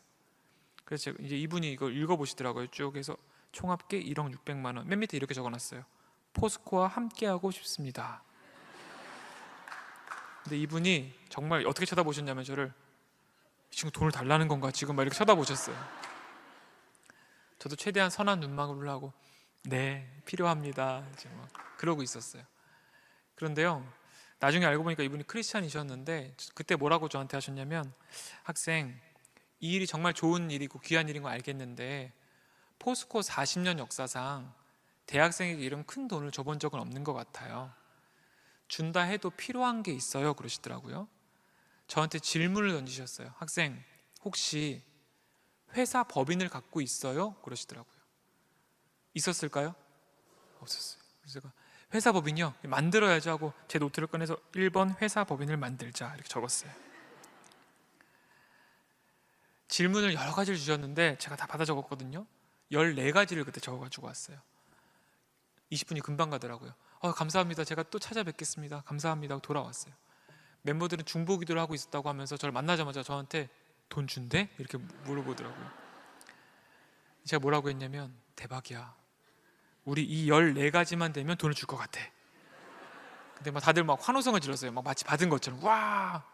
그래서 이제 이분이 이걸 읽어보시더라고요. 쭉 해서 총 합계 1억 600만 원. 맨 밑에 이렇게 적어놨어요. 포스코와 함께하고 싶습니다. 근데 이분이 정말 어떻게 쳐다보셨냐면 저를, 이 친구 돈을 달라는 건가 지금 막 이렇게 쳐다보셨어요. 저도 최대한 선한 눈망울을 하고 네, 필요합니다 이제 막 그러고 있었어요. 그런데요, 나중에 알고 보니까 이분이 크리스찬이셨는데 그때 뭐라고 저한테 하셨냐면, 학생, 이 일이 정말 좋은 일이고 귀한 일인 거 알겠는데 포스코 40년 역사상 대학생에게 이런 큰 돈을 줘본 적은 없는 것 같아요. 준다 해도 필요한 게 있어요 그러시더라고요. 저한테 질문을 던지셨어요. 학생, 혹시 회사 법인을 갖고 있어요? 그러시더라고요. 있었을까요? 없었어요. 그래서 제가 회사 법인이요? 만들어야죠 하고 제 노트를 꺼내서 1번 회사 법인을 만들자 이렇게 적었어요. 질문을 여러 가지를 주셨는데 제가 다 받아 적었거든요. 14가지를 그때 적어가지고 왔어요. 20분이 금방 가더라고요. 감사합니다. 제가 또 찾아뵙겠습니다. 감사합니다 하고 돌아왔어요. 멤버들은 중보기도를 하고 있었다고 하면서 저를 만나자마자 저한테 돈 준대? 이렇게 물어보더라고요. 제가 뭐라고 했냐면, 대박이야. 우리 이 14가지만 되면 돈을 줄 것 같아. 근데 막 다들 막 환호성을 질렀어요. 막 마치 받은 것처럼. 와!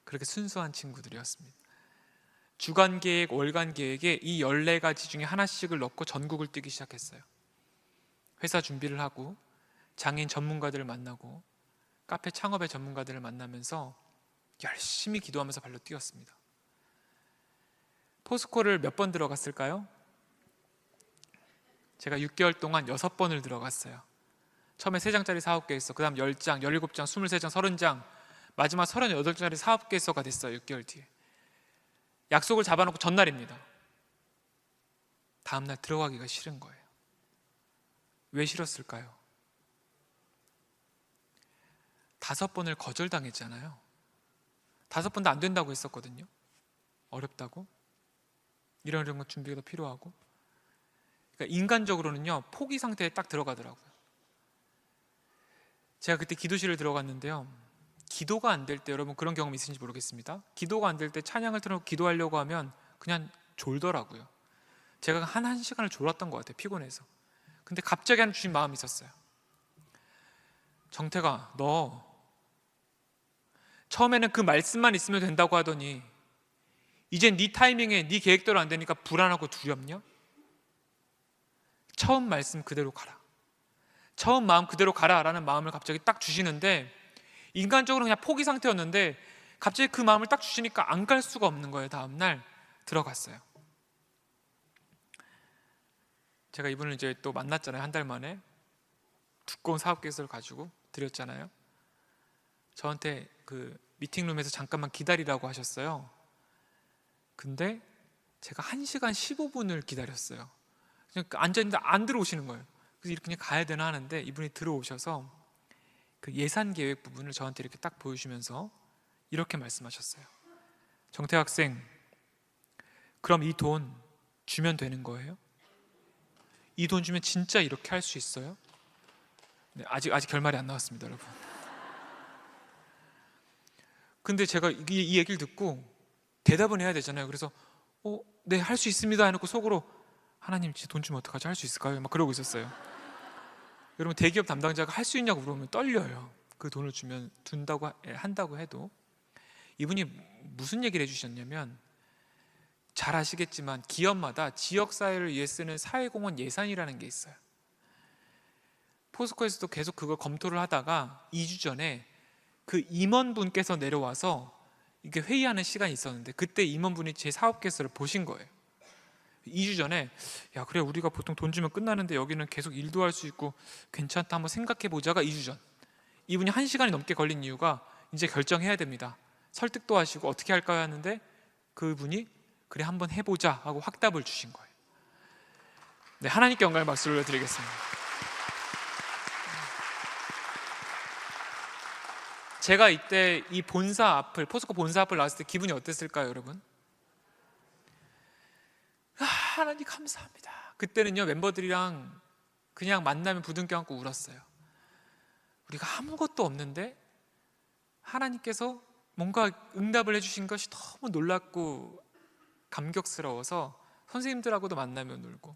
그렇게 순수한 친구들이었습니다. 주간 계획, 월간 계획에 이 14가지 중에 하나씩을 넣고 전국을 뛰기 시작했어요. 회사 준비를 하고 장애인 전문가들을 만나고 카페 창업의 전문가들을 만나면서 열심히 기도하면서 발로 뛰었습니다. 포스코를 몇 번 들어갔을까요? 제가 6개월 동안 6번을 들어갔어요. 처음에 3장짜리 사업계획서, 그 다음 10장, 17장, 23장, 30장, 마지막 38장짜리 사업계획서가 됐어요. 6개월 뒤에 약속을 잡아놓고 전날입니다. 다음날 들어가기가 싫은 거예요. 왜 싫었을까요? 5번을 거절당했잖아요. 5번도 안 된다고 했었거든요. 어렵다고, 이런 것 준비가 더 필요하고. 그러니까 인간적으로는요, 포기 상태에 딱 들어가더라고요. 제가 그때 기도실을 들어갔는데요, 기도가 안 될 때, 여러분 그런 경험 있으신지 모르겠습니다. 기도가 안 될 때 찬양을 틀어놓고 기도하려고 하면 그냥 졸더라고요. 제가 한 1시간을 졸았던 것 같아요, 피곤해서. 근데 갑자기 하나님 주신 마음이 있었어요. 정태가, 너 처음에는 그 말씀만 있으면 된다고 하더니 이젠 네 타이밍에 네 계획대로 안 되니까 불안하고 두렵냐? 처음 말씀 그대로 가라, 처음 마음 그대로 가라 라는 마음을 갑자기 딱 주시는데, 인간적으로 그냥 포기 상태였는데 갑자기 그 마음을 딱 주시니까 안 갈 수가 없는 거예요. 다음날 들어갔어요. 제가 이분을 이제 또 만났잖아요. 한 달 만에 두꺼운 사업 계획서를 가지고 드렸잖아요. 저한테 그 미팅룸에서 잠깐만 기다리라고 하셨어요. 근데 제가 1시간 15분을 기다렸어요. 그냥 앉아있는데 안 들어오시는 거예요. 그래서 이렇게 그냥 가야 되나 하는데 이분이 들어오셔서 그 예산 계획 부분을 저한테 이렇게 딱 보여주면서 이렇게 말씀하셨어요. 정태 학생, 그럼 이 돈 주면 되는 거예요? 이 돈 주면 진짜 이렇게 할 수 있어요? 네, 아직 결말이 안 나왔습니다, 여러분. 근데 제가 이 얘기를 듣고 대답은 해야 되잖아요. 그래서 네, 할 수 있습니다 해놓고 속으로 하나님 진짜 돈 주면 어떡하지? 할 수 있을까요? 막 그러고 있었어요. 여러분, 대기업 담당자가 할 수 있냐고 물어보면 떨려요. 그 돈을 주면 한다고 해도. 이분이 무슨 얘기를 해주셨냐면, 잘 아시겠지만 기업마다 지역사회를 위해 쓰는 사회공헌 예산이라는 게 있어요. 포스코에서도 계속 그걸 검토를 하다가 2주 전에 그 임원분께서 내려와서 이게 회의하는 시간이 있었는데, 그때 임원분이 제 사업 계획서를 보신 거예요. 2주 전에, 야 그래, 우리가 보통 돈 주면 끝나는데 여기는 계속 일도 할 수 있고 괜찮다, 한번 생각해 보자가 2주 전. 이분이 1시간이 넘게 걸린 이유가 이제 결정해야 됩니다, 설득도 하시고 어떻게 할까요 하는데, 그분이 그래 한번 해보자 하고 확답을 주신 거예요. 네, 하나님께 영광의 박수를 올려드리겠습니다. 제가 이때 이 본사 앞을, 포스코 본사 앞을 나왔을 때 기분이 어땠을까요, 여러분? 하나님 감사합니다. 그때는요, 멤버들이랑 그냥 만나면 부둥켜 안고 울었어요. 우리가 아무것도 없는데 하나님께서 뭔가 응답을 해주신 것이 너무 놀랍고 감격스러워서 선생님들하고도 만나면 울고.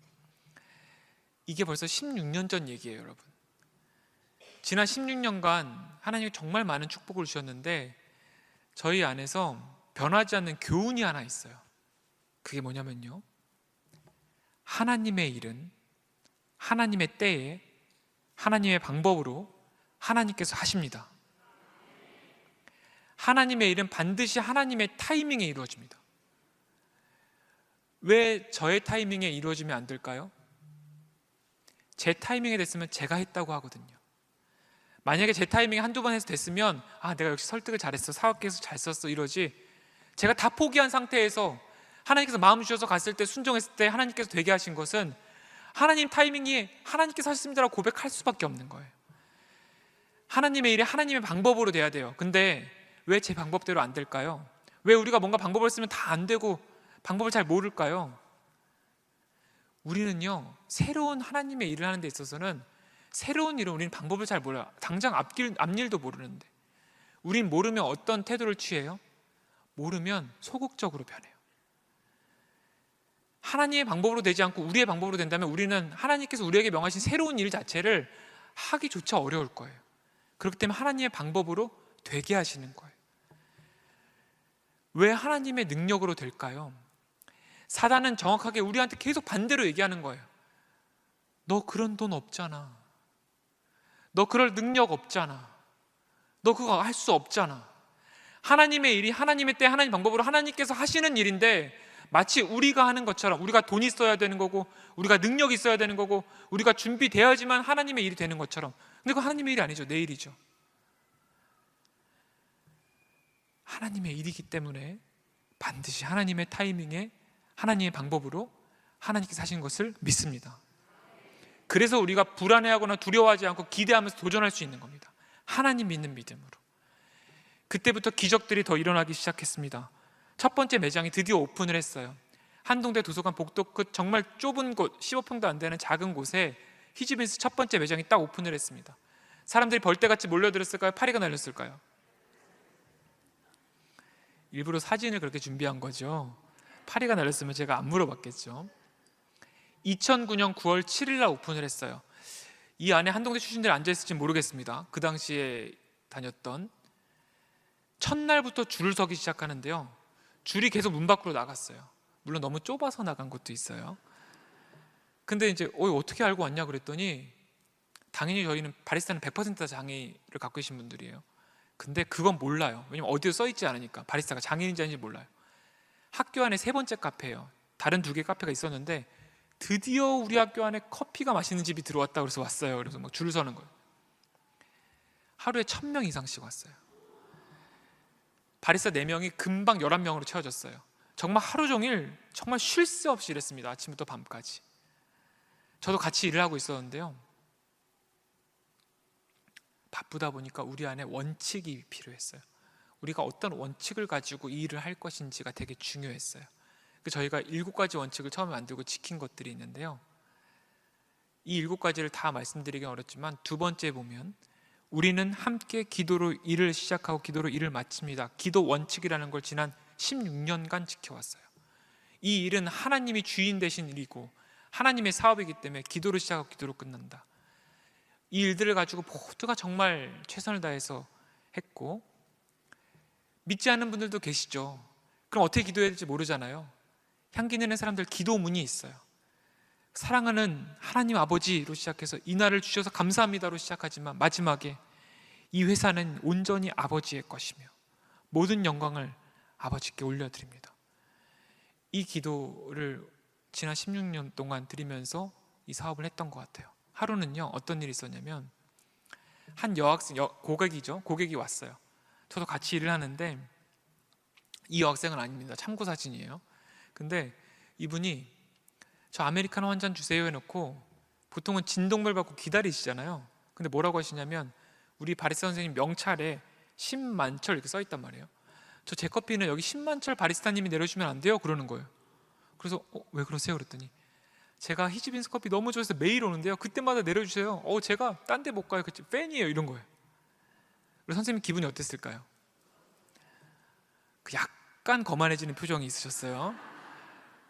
이게 벌써 16년 전 얘기예요, 여러분. 지난 16년간 하나님이 정말 많은 축복을 주셨는데 저희 안에서 변하지 않는 교훈이 하나 있어요. 그게 뭐냐면요, 하나님의 일은 하나님의 때에 하나님의 방법으로 하나님께서 하십니다. 하나님의 일은 반드시 하나님의 타이밍에 이루어집니다. 왜 저의 타이밍에 이루어지면 안 될까요? 제 타이밍에 됐으면 제가 했다고 하거든요. 만약에 제 타이밍에 한두 번 해서 됐으면 내가 역시 설득을 잘했어, 사업 계획서 잘 썼어 이러지, 제가 다 포기한 상태에서 하나님께서 마음 주셔서 갔을 때, 순종했을 때 하나님께서 되게 하신 것은 하나님 타이밍이 하나님께서 하셨습니다라고 고백할 수밖에 없는 거예요. 하나님의 일이 하나님의 방법으로 돼야 돼요. 근데 왜 제 방법대로 안 될까요? 왜 우리가 뭔가 방법을 쓰면 다 안 되고 방법을 잘 모를까요? 우리는요, 새로운 하나님의 일을 하는 데 있어서는, 새로운 일은 우리는 방법을 잘 몰라요. 당장 앞일도 모르는데. 우린 모르면 어떤 태도를 취해요? 모르면 소극적으로 변해요. 하나님의 방법으로 되지 않고 우리의 방법으로 된다면 우리는 하나님께서 우리에게 명하신 새로운 일 자체를 하기조차 어려울 거예요. 그렇기 때문에 하나님의 방법으로 되게 하시는 거예요. 왜 하나님의 능력으로 될까요? 사단은 정확하게 우리한테 계속 반대로 얘기하는 거예요. 너 그런 돈 없잖아. 너 그럴 능력 없잖아. 너 그거 할 수 없잖아. 하나님의 일이 하나님의 때 하나님 방법으로 하나님께서 하시는 일인데, 마치 우리가 하는 것처럼, 우리가 돈이 있어야 되는 거고 우리가 능력이 있어야 되는 거고 우리가 준비되어야지만 하나님의 일이 되는 것처럼. 근데 그거 하나님의 일이 아니죠. 내 일이죠. 하나님의 일이기 때문에 반드시 하나님의 타이밍에 하나님의 방법으로 하나님께서 하신 것을 믿습니다. 그래서 우리가 불안해하거나 두려워하지 않고 기대하면서 도전할 수 있는 겁니다. 하나님 믿는 믿음으로. 그때부터 기적들이 더 일어나기 시작했습니다. 첫 번째 매장이 드디어 오픈을 했어요. 한동대 도서관 복도 끝 정말 좁은 곳, 15평도 안 되는 작은 곳에 히즈빈스 첫 번째 매장이 딱 오픈을 했습니다. 사람들이 벌떼같이 몰려들었을까요? 파리가 날렸을까요? 일부러 사진을 그렇게 준비한 거죠. 파리가 날렸으면 제가 안 물어봤겠죠. 2009년 9월 7일 날 오픈을 했어요. 이 안에 한동대 출신들이 앉아있을지 모르겠습니다. 그 당시에 다녔던. 첫날부터 줄을 서기 시작하는데요, 줄이 계속 문 밖으로 나갔어요. 물론 너무 좁아서 나간 것도 있어요. 근데 이제 어떻게 알고 왔냐 그랬더니, 당연히 저희는 바리스타는 100% 장애를 갖고 계신 분들이에요. 근데 그건 몰라요. 왜냐면 어디에 써있지 않으니까. 바리스타가 장애인인지 아닌지 몰라요. 학교 안에 세 번째 카페예요. 다른 두 개 카페가 있었는데 드디어 우리 학교 안에 커피가 맛있는 집이 들어왔다 그래서 왔어요. 그래서 막 줄 서는 거예요. 하루에 1000명 이상씩 왔어요. 바리스타 4명이 금방 11명으로 채워졌어요. 정말 하루 종일 정말 쉴 새 없이 일했습니다. 아침부터 밤까지. 저도 같이 일을 하고 있었는데요, 바쁘다 보니까 우리 안에 원칙이 필요했어요. 우리가 어떤 원칙을 가지고 이 일을 할 것인지가 되게 중요했어요. 저희가 7가지 원칙을 처음에 만들고 지킨 것들이 있는데요, 이 7가지를 다 말씀드리긴 어렵지만, 두 번째 보면 우리는 함께 기도로 일을 시작하고 기도로 일을 마칩니다. 기도 원칙이라는 걸 지난 16년간 지켜왔어요. 이 일은 하나님이 주인 되신 일이고 하나님의 사업이기 때문에 기도로 시작하고 기도로 끝난다. 이 일들을 가지고 모두가 정말 최선을 다해서 했고, 믿지 않는 분들도 계시죠. 그럼 어떻게 기도해야 될지 모르잖아요. 향기 내는 사람들 기도문이 있어요. 사랑하는 하나님 아버지로 시작해서 이 날을 주셔서 감사합니다로 시작하지만, 마지막에 이 회사는 온전히 아버지의 것이며 모든 영광을 아버지께 올려드립니다. 이 기도를 지난 16년 동안 드리면서 이 사업을 했던 것 같아요. 하루는요, 어떤 일이 있었냐면, 한 여학생, 고객이죠. 고객이 왔어요. 저도 같이 일을 하는데, 이 여학생은 아닙니다. 참고 사진이에요. 근데 이분이 저 아메리카노 한 잔 주세요 해놓고, 보통은 진동벨 받고 기다리시잖아요. 근데 뭐라고 하시냐면, 우리 바리스타 선생님 명찰에 10만철 이렇게 써있단 말이에요. 제 커피는 여기 10만철 바리스타님이 내려주면 안 돼요? 그러는 거예요. 그래서 왜 그러세요? 그랬더니, 제가 히지빈스 커피 너무 좋아해서 매일 오는데요, 그때마다 내려주세요. 제가 딴 데 못 가요. 팬이에요. 이런 거예요. 그래서 선생님 기분이 어땠을까요? 약간 거만해지는 표정이 있으셨어요.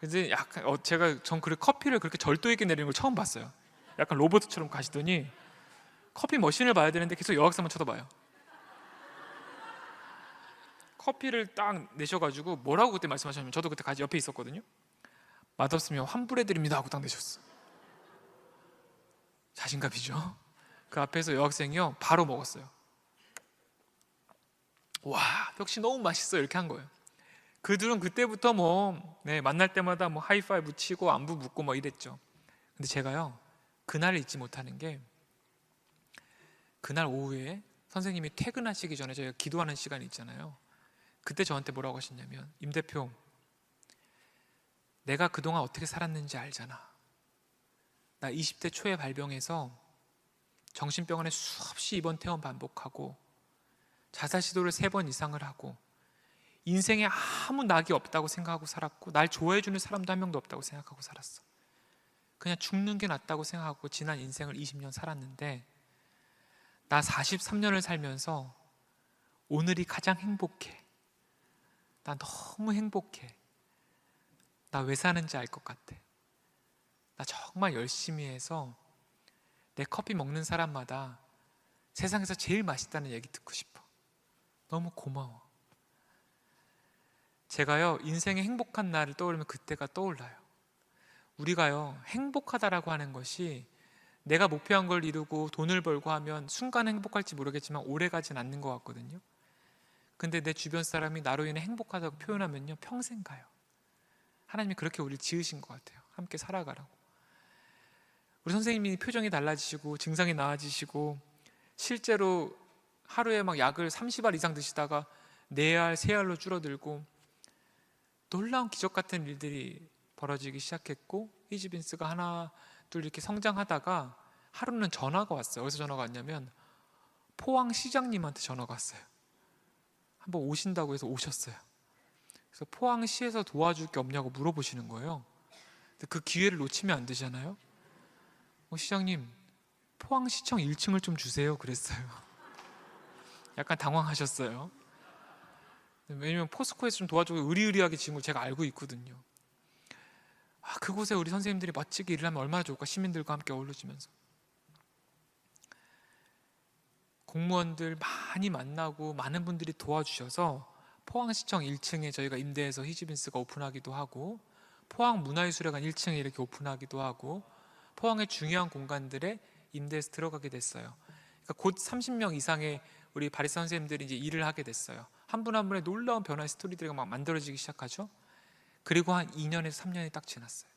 그래서 약간 전 커피를 그렇게 절도 있게 내리는 걸 처음 봤어요. 약간 로봇처럼 가시더니 커피 머신을 봐야 되는데 계속 여학생만 쳐다봐요. 커피를 딱 내셔가지고 뭐라고 그때 말씀하셨냐면, 저도 그때 같이 옆에 있었거든요. 맛없으면 환불해드립니다 하고 딱 내셨어. 자신감이죠. 그 앞에서 여학생이요, 바로 먹었어요. 와, 역시 너무 맛있어 이렇게 한 거예요. 그 둘은 그때부터 만날 때마다 하이파이브 치고 안부 묻고 이랬죠. 근데 제가요, 그날을 잊지 못하는 게, 그날 오후에 선생님이 퇴근하시기 전에 저희가 기도하는 시간이 있잖아요. 그때 저한테 뭐라고 하셨냐면, 임 대표, 내가 그동안 어떻게 살았는지 알잖아. 나 20대 초에 발병해서 정신병원에 수없이 입원 퇴원 반복하고 자살 시도를 3번 이상을 하고 인생에 아무 낙이 없다고 생각하고 살았고, 날 좋아해주는 사람도 한 명도 없다고 생각하고 살았어. 그냥 죽는 게 낫다고 생각하고 지난 인생을 20년 살았는데, 나 43년을 살면서 오늘이 가장 행복해. 나 너무 행복해. 나 왜 사는지 알 것 같아. 나 정말 열심히 해서 내 커피 먹는 사람마다 세상에서 제일 맛있다는 얘기 듣고 싶어. 너무 고마워. 제가요, 인생의 행복한 날을 떠올리면 그때가 떠올라요. 우리가요, 행복하다라고 하는 것이 내가 목표한 걸 이루고 돈을 벌고 하면 순간 행복할지 모르겠지만 오래 가진 않는 것 같거든요. 근데 내 주변 사람이 나로 인해 행복하다고 표현하면요, 평생 가요. 하나님이 그렇게 우리를 지으신 것 같아요. 함께 살아가라고. 우리 선생님이 표정이 달라지시고 증상이 나아지시고, 실제로 하루에 약을 30알 이상 드시다가 4알, 3알로 줄어들고, 놀라운 기적 같은 일들이 벌어지기 시작했고, 히지빈스가 하나 둘 이렇게 성장하다가 하루는 전화가 왔어요. 어디서 전화가 왔냐면, 포항시장님한테 전화가 왔어요. 한번 오신다고 해서 오셨어요. 그래서 포항시에서 도와줄 게 없냐고 물어보시는 거예요. 그 기회를 놓치면 안 되잖아요. 시장님, 포항시청 1층을 좀 주세요 그랬어요. 약간 당황하셨어요. 왜냐면 포스코에서 좀 도와주고 의리의리하게 지은 걸 제가 알고 있거든요. 그곳에 우리 선생님들이 멋지게 일을 하면 얼마나 좋을까. 시민들과 함께 어우러지면서 공무원들 많이 만나고 많은 분들이 도와주셔서 포항시청 1층에 저희가 임대해서 히지빈스가 오픈하기도 하고, 포항문화예술회관 1층에 이렇게 오픈하기도 하고, 포항의 중요한 공간들에 임대해서 들어가게 됐어요. 그러니까 곧 30명 이상의 우리 바리스타 선생님들이 이제 일을 하게 됐어요. 한 분 한 분의 놀라운 변화의 스토리들이 막 만들어지기 시작하죠. 그리고 한 2년에서 3년이 딱 지났어요.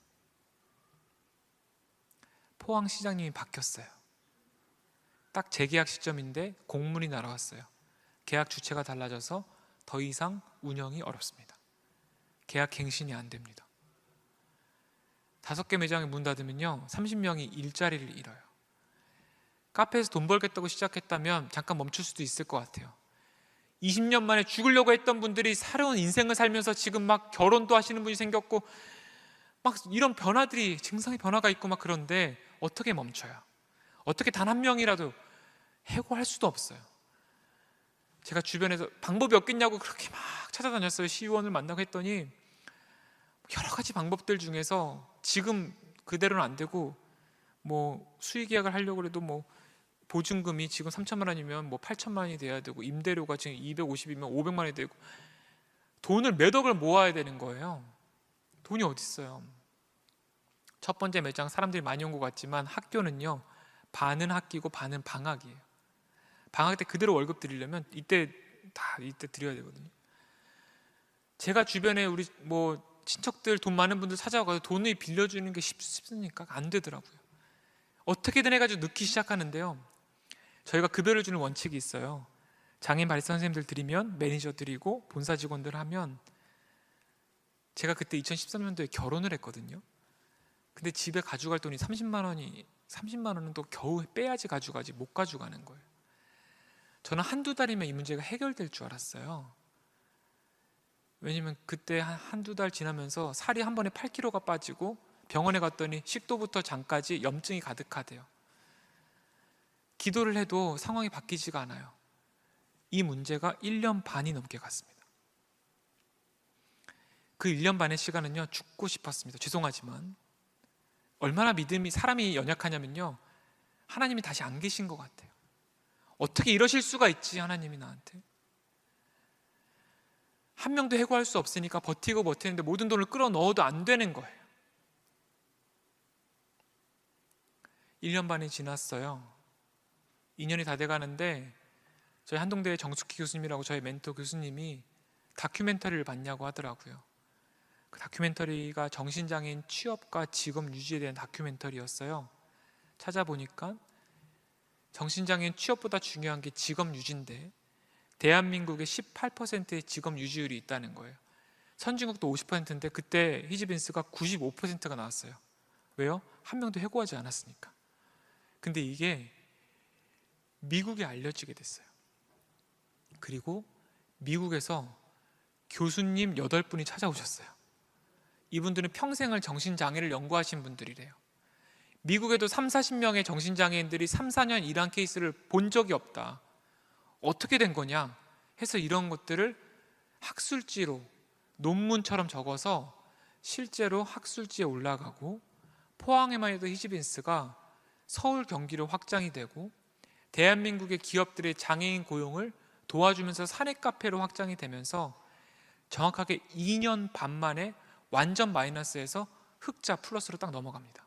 포항시장님이 바뀌었어요. 딱 재계약 시점인데 공문이 날아왔어요. 계약 주체가 달라져서 더 이상 운영이 어렵습니다. 계약 갱신이 안 됩니다. 5개 매장이 문 닫으면요 30명이 일자리를 잃어요. 카페에서 돈 벌겠다고 시작했다면 잠깐 멈출 수도 있을 것 같아요. 20년 만에 죽으려고 했던 분들이 새로운 인생을 살면서 지금 막 결혼도 하시는 분이 생겼고, 막 이런 변화들이, 증상의 변화가 있고 막 그런데 어떻게 멈춰요? 어떻게 단 한 명이라도 해고할 수도 없어요. 제가 주변에서 방법이 없겠냐고 그렇게 막 찾아다녔어요. 시의원을 만나고 했더니 여러 가지 방법들 중에서 지금 그대로는 안 되고, 뭐 수의계약을 하려고 해도 뭐 보증금이 지금 3천만 원이면 뭐 8천만 원이 돼야 되고, 임대료가 지금 250이면 500만 원이 되고, 돈을 몇 억을 모아야 되는 거예요. 돈이 어디 있어요? 첫 번째 매장 사람들이 많이 온 것 같지만 학교는요 반은 학기고 반은 방학이에요. 방학 때 그대로 월급 드리려면 이때 드려야 되거든요. 제가 주변에 우리 뭐 친척들 돈 많은 분들 찾아가서 돈을 빌려주는 게 쉽습니까? 안 되더라고요. 어떻게든 해가지고 넣기 시작하는데요, 저희가 급여를 주는 원칙이 있어요. 장애인 바리스타 선생님들 드리면 매니저 드리고 본사 직원들 하면, 제가 그때 2013년도에 결혼을 했거든요. 근데 집에 가져갈 돈이 30만 원은 또 겨우 빼야지 가져가지 못 가져가는 거예요. 저는 한두 달이면 이 문제가 해결될 줄 알았어요. 왜냐면 그때 한두 달 지나면서 살이 한 번에 8kg가 빠지고, 병원에 갔더니 식도부터 장까지 염증이 가득하대요. 기도를 해도 상황이 바뀌지가 않아요. 이 문제가 1년 반이 넘게 갔습니다. 그 1년 반의 시간은요 죽고 싶었습니다. 죄송하지만 얼마나 믿음이, 사람이 연약하냐면요, 하나님이 다시 안 계신 것 같아요. 어떻게 이러실 수가 있지, 하나님이 나한테. 한 명도 해고할 수 없으니까 버티고 버티는데 모든 돈을 끌어 넣어도 안 되는 거예요. 1년 반이 지났어요. 2년이 다 돼가는데 저희 한동대의 정숙희 교수님이라고 저희 멘토 교수님이 다큐멘터리를 봤냐고 하더라고요. 그 다큐멘터리가 정신장애인 취업과 직업 유지에 대한 다큐멘터리였어요. 찾아보니까 정신장애인 취업보다 중요한 게 직업 유지인데, 대한민국의 18%의 직업 유지율이 있다는 거예요. 선진국도 50%인데 그때 히지빈스가 95%가 나왔어요. 왜요? 한 명도 해고하지 않았으니까. 근데 이게 미국에 알려지게 됐어요. 그리고 미국에서 교수님 8분이 찾아오셨어요. 이분들은 평생을 정신장애를 연구하신 분들이래요. 미국에도 30-40명의 정신장애인들이 3-4년 일한 케이스를 본 적이 없다. 어떻게 된 거냐 해서 이런 것들을 학술지로 논문처럼 적어서 실제로 학술지에 올라가고, 포항에만 해도 히지빈스가 서울, 경기로 확장이 되고, 대한민국의 기업들의 장애인 고용을 도와주면서 사내 카페로 확장이 되면서 정확하게 2년 반 만에 완전 마이너스에서 흑자 플러스로 딱 넘어갑니다.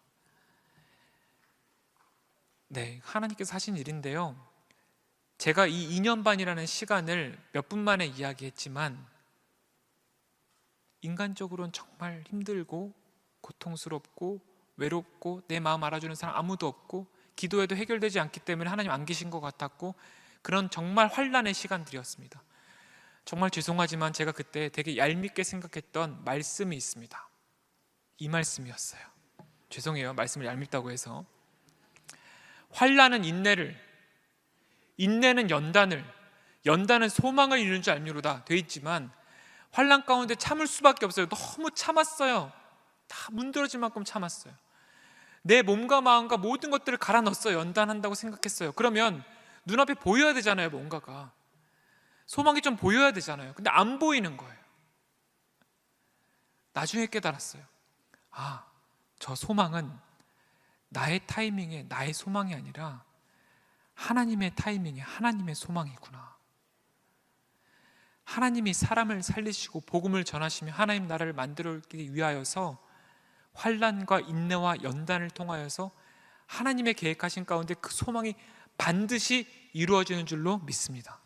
네, 하나님께서 하신 일인데요, 제가 이 2년 반이라는 시간을 몇 분 만에 이야기했지만 인간적으로는 정말 힘들고 고통스럽고 외롭고 내 마음 알아주는 사람 아무도 없고 기도해도 해결되지 않기 때문에 하나님 안 계신 것 같았고, 그런 정말 환난의 시간들이었습니다. 정말 죄송하지만 제가 그때 되게 얄밉게 생각했던 말씀이 있습니다. 이 말씀이었어요. 죄송해요, 말씀을 얄밉다고 해서. 환난은 인내를, 인내는 연단을, 연단은 소망을 이루는 줄 알미로다 돼 있지만, 환난 가운데 참을 수밖에 없어요. 너무 참았어요. 다 문드러질 만큼 참았어요. 내 몸과 마음과 모든 것들을 갈아 넣었어요. 연단한다고 생각했어요. 그러면 눈앞에 보여야 되잖아요, 뭔가가. 소망이 좀 보여야 되잖아요. 근데 안 보이는 거예요. 나중에 깨달았어요. 아, 저 소망은 나의 타이밍에 나의 소망이 아니라 하나님의 타이밍에 하나님의 소망이구나. 하나님이 사람을 살리시고 복음을 전하시며 하나님 나라를 만들기 위하여서 환난과 인내와 연단을 통하여서 하나님의 계획하신 가운데 그 소망이 반드시 이루어지는 줄로 믿습니다.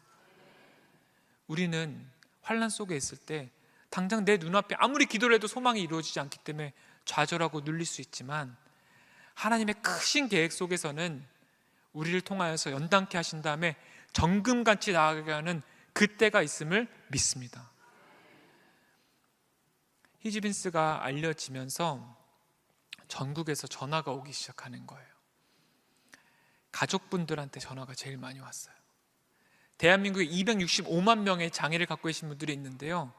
우리는 환난 속에 있을 때 당장 내 눈앞에 아무리 기도를 해도 소망이 이루어지지 않기 때문에 좌절하고 눌릴 수 있지만, 하나님의 크신 계획 속에서는 우리를 통하여서 연단케 하신 다음에 정금같이 나아가게 하는 그때가 있음을 믿습니다. 히지빈스가 알려지면서 전국에서 전화가 오기 시작하는 거예요. 가족분들한테 전화가 제일 많이 왔어요. 대한민국에 265만 명의 장애를 갖고 계신 분들이 있는데요,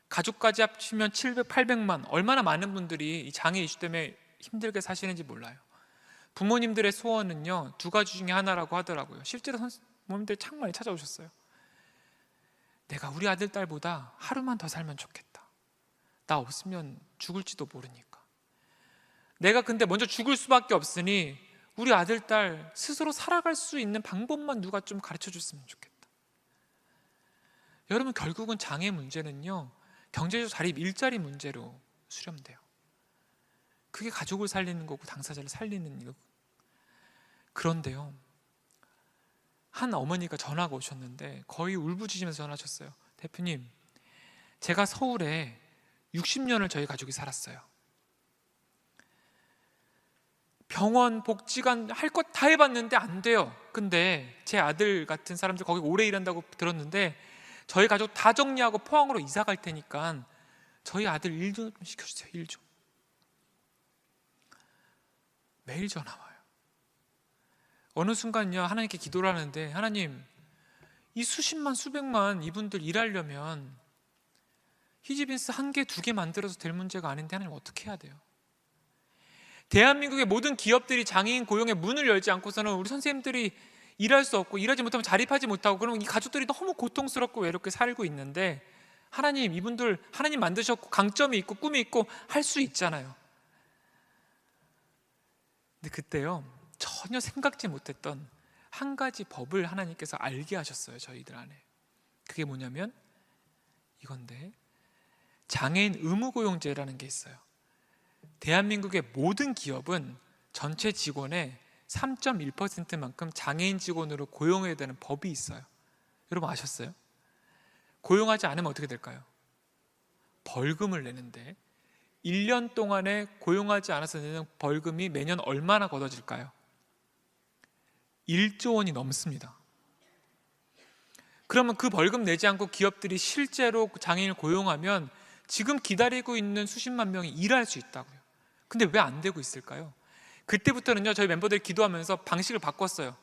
가족까지 합치면 700, 800만, 얼마나 많은 분들이 이 장애 이슈 때문에 힘들게 사시는지 몰라요. 부모님들의 소원은요, 두 가지 중에 하나라고 하더라고요. 실제로 부모님들이 참 많이 찾아오셨어요. 내가 우리 아들 딸보다 하루만 더 살면 좋겠다. 나 없으면 죽을지도 모르니까. 내가 근데 먼저 죽을 수밖에 없으니 우리 아들 딸 스스로 살아갈 수 있는 방법만 누가 좀 가르쳐 줬으면 좋겠다. 여러분, 결국은 장애 문제는요, 경제적 자립, 일자리 문제로 수렴돼요. 그게 가족을 살리는 거고 당사자를 살리는 일. 그런데요, 한 어머니가 전화가 오셨는데 거의 울부짖으면서 전화하셨어요. 대표님, 제가 서울에 60년을 저희 가족이 살았어요. 병원, 복지관 할 것 다 해봤는데 안 돼요. 근데 제 아들 같은 사람들 거기 오래 일한다고 들었는데 저희 가족 다 정리하고 포항으로 이사 갈 테니까 저희 아들 일 좀 시켜주세요. 일 좀. 매일 전화 와요. 어느 순간요, 하나님께 기도를 하는데, 하나님, 이 수십만 수백만 이분들 일하려면 히지빈스 한 개, 두 개 만들어서 될 문제가 아닌데 하나님 어떻게 해야 돼요? 대한민국의 모든 기업들이 장애인 고용의 문을 열지 않고서는 우리 선생님들이 일할 수 없고, 일하지 못하면 자립하지 못하고, 그러면 이 가족들이 너무 고통스럽고 외롭게 살고 있는데, 하나님, 이분들 하나님 만드셨고 강점이 있고 꿈이 있고 할 수 있잖아요. 근데 그때요, 전혀 생각지 못했던 한 가지 법을 하나님께서 알게 하셨어요. 저희들 안에. 그게 뭐냐면 이건데, 장애인 의무고용제라는 게 있어요. 대한민국의 모든 기업은 전체 직원의 3.1%만큼 장애인 직원으로 고용해야 되는 법이 있어요. 여러분 아셨어요? 고용하지 않으면 어떻게 될까요? 벌금을 내는데 1년 동안에 고용하지 않아서 내는 벌금이 매년 얼마나 걷어질까요? 1조 원이 넘습니다. 그러면 그 벌금 내지 않고 기업들이 실제로 장애인을 고용하면 지금 기다리고 있는 수십만 명이 일할 수 있다고요. 근데 왜 안 되고 있을까요? 그때부터는요, 저희 멤버들이 기도하면서 방식을 바꿨어요.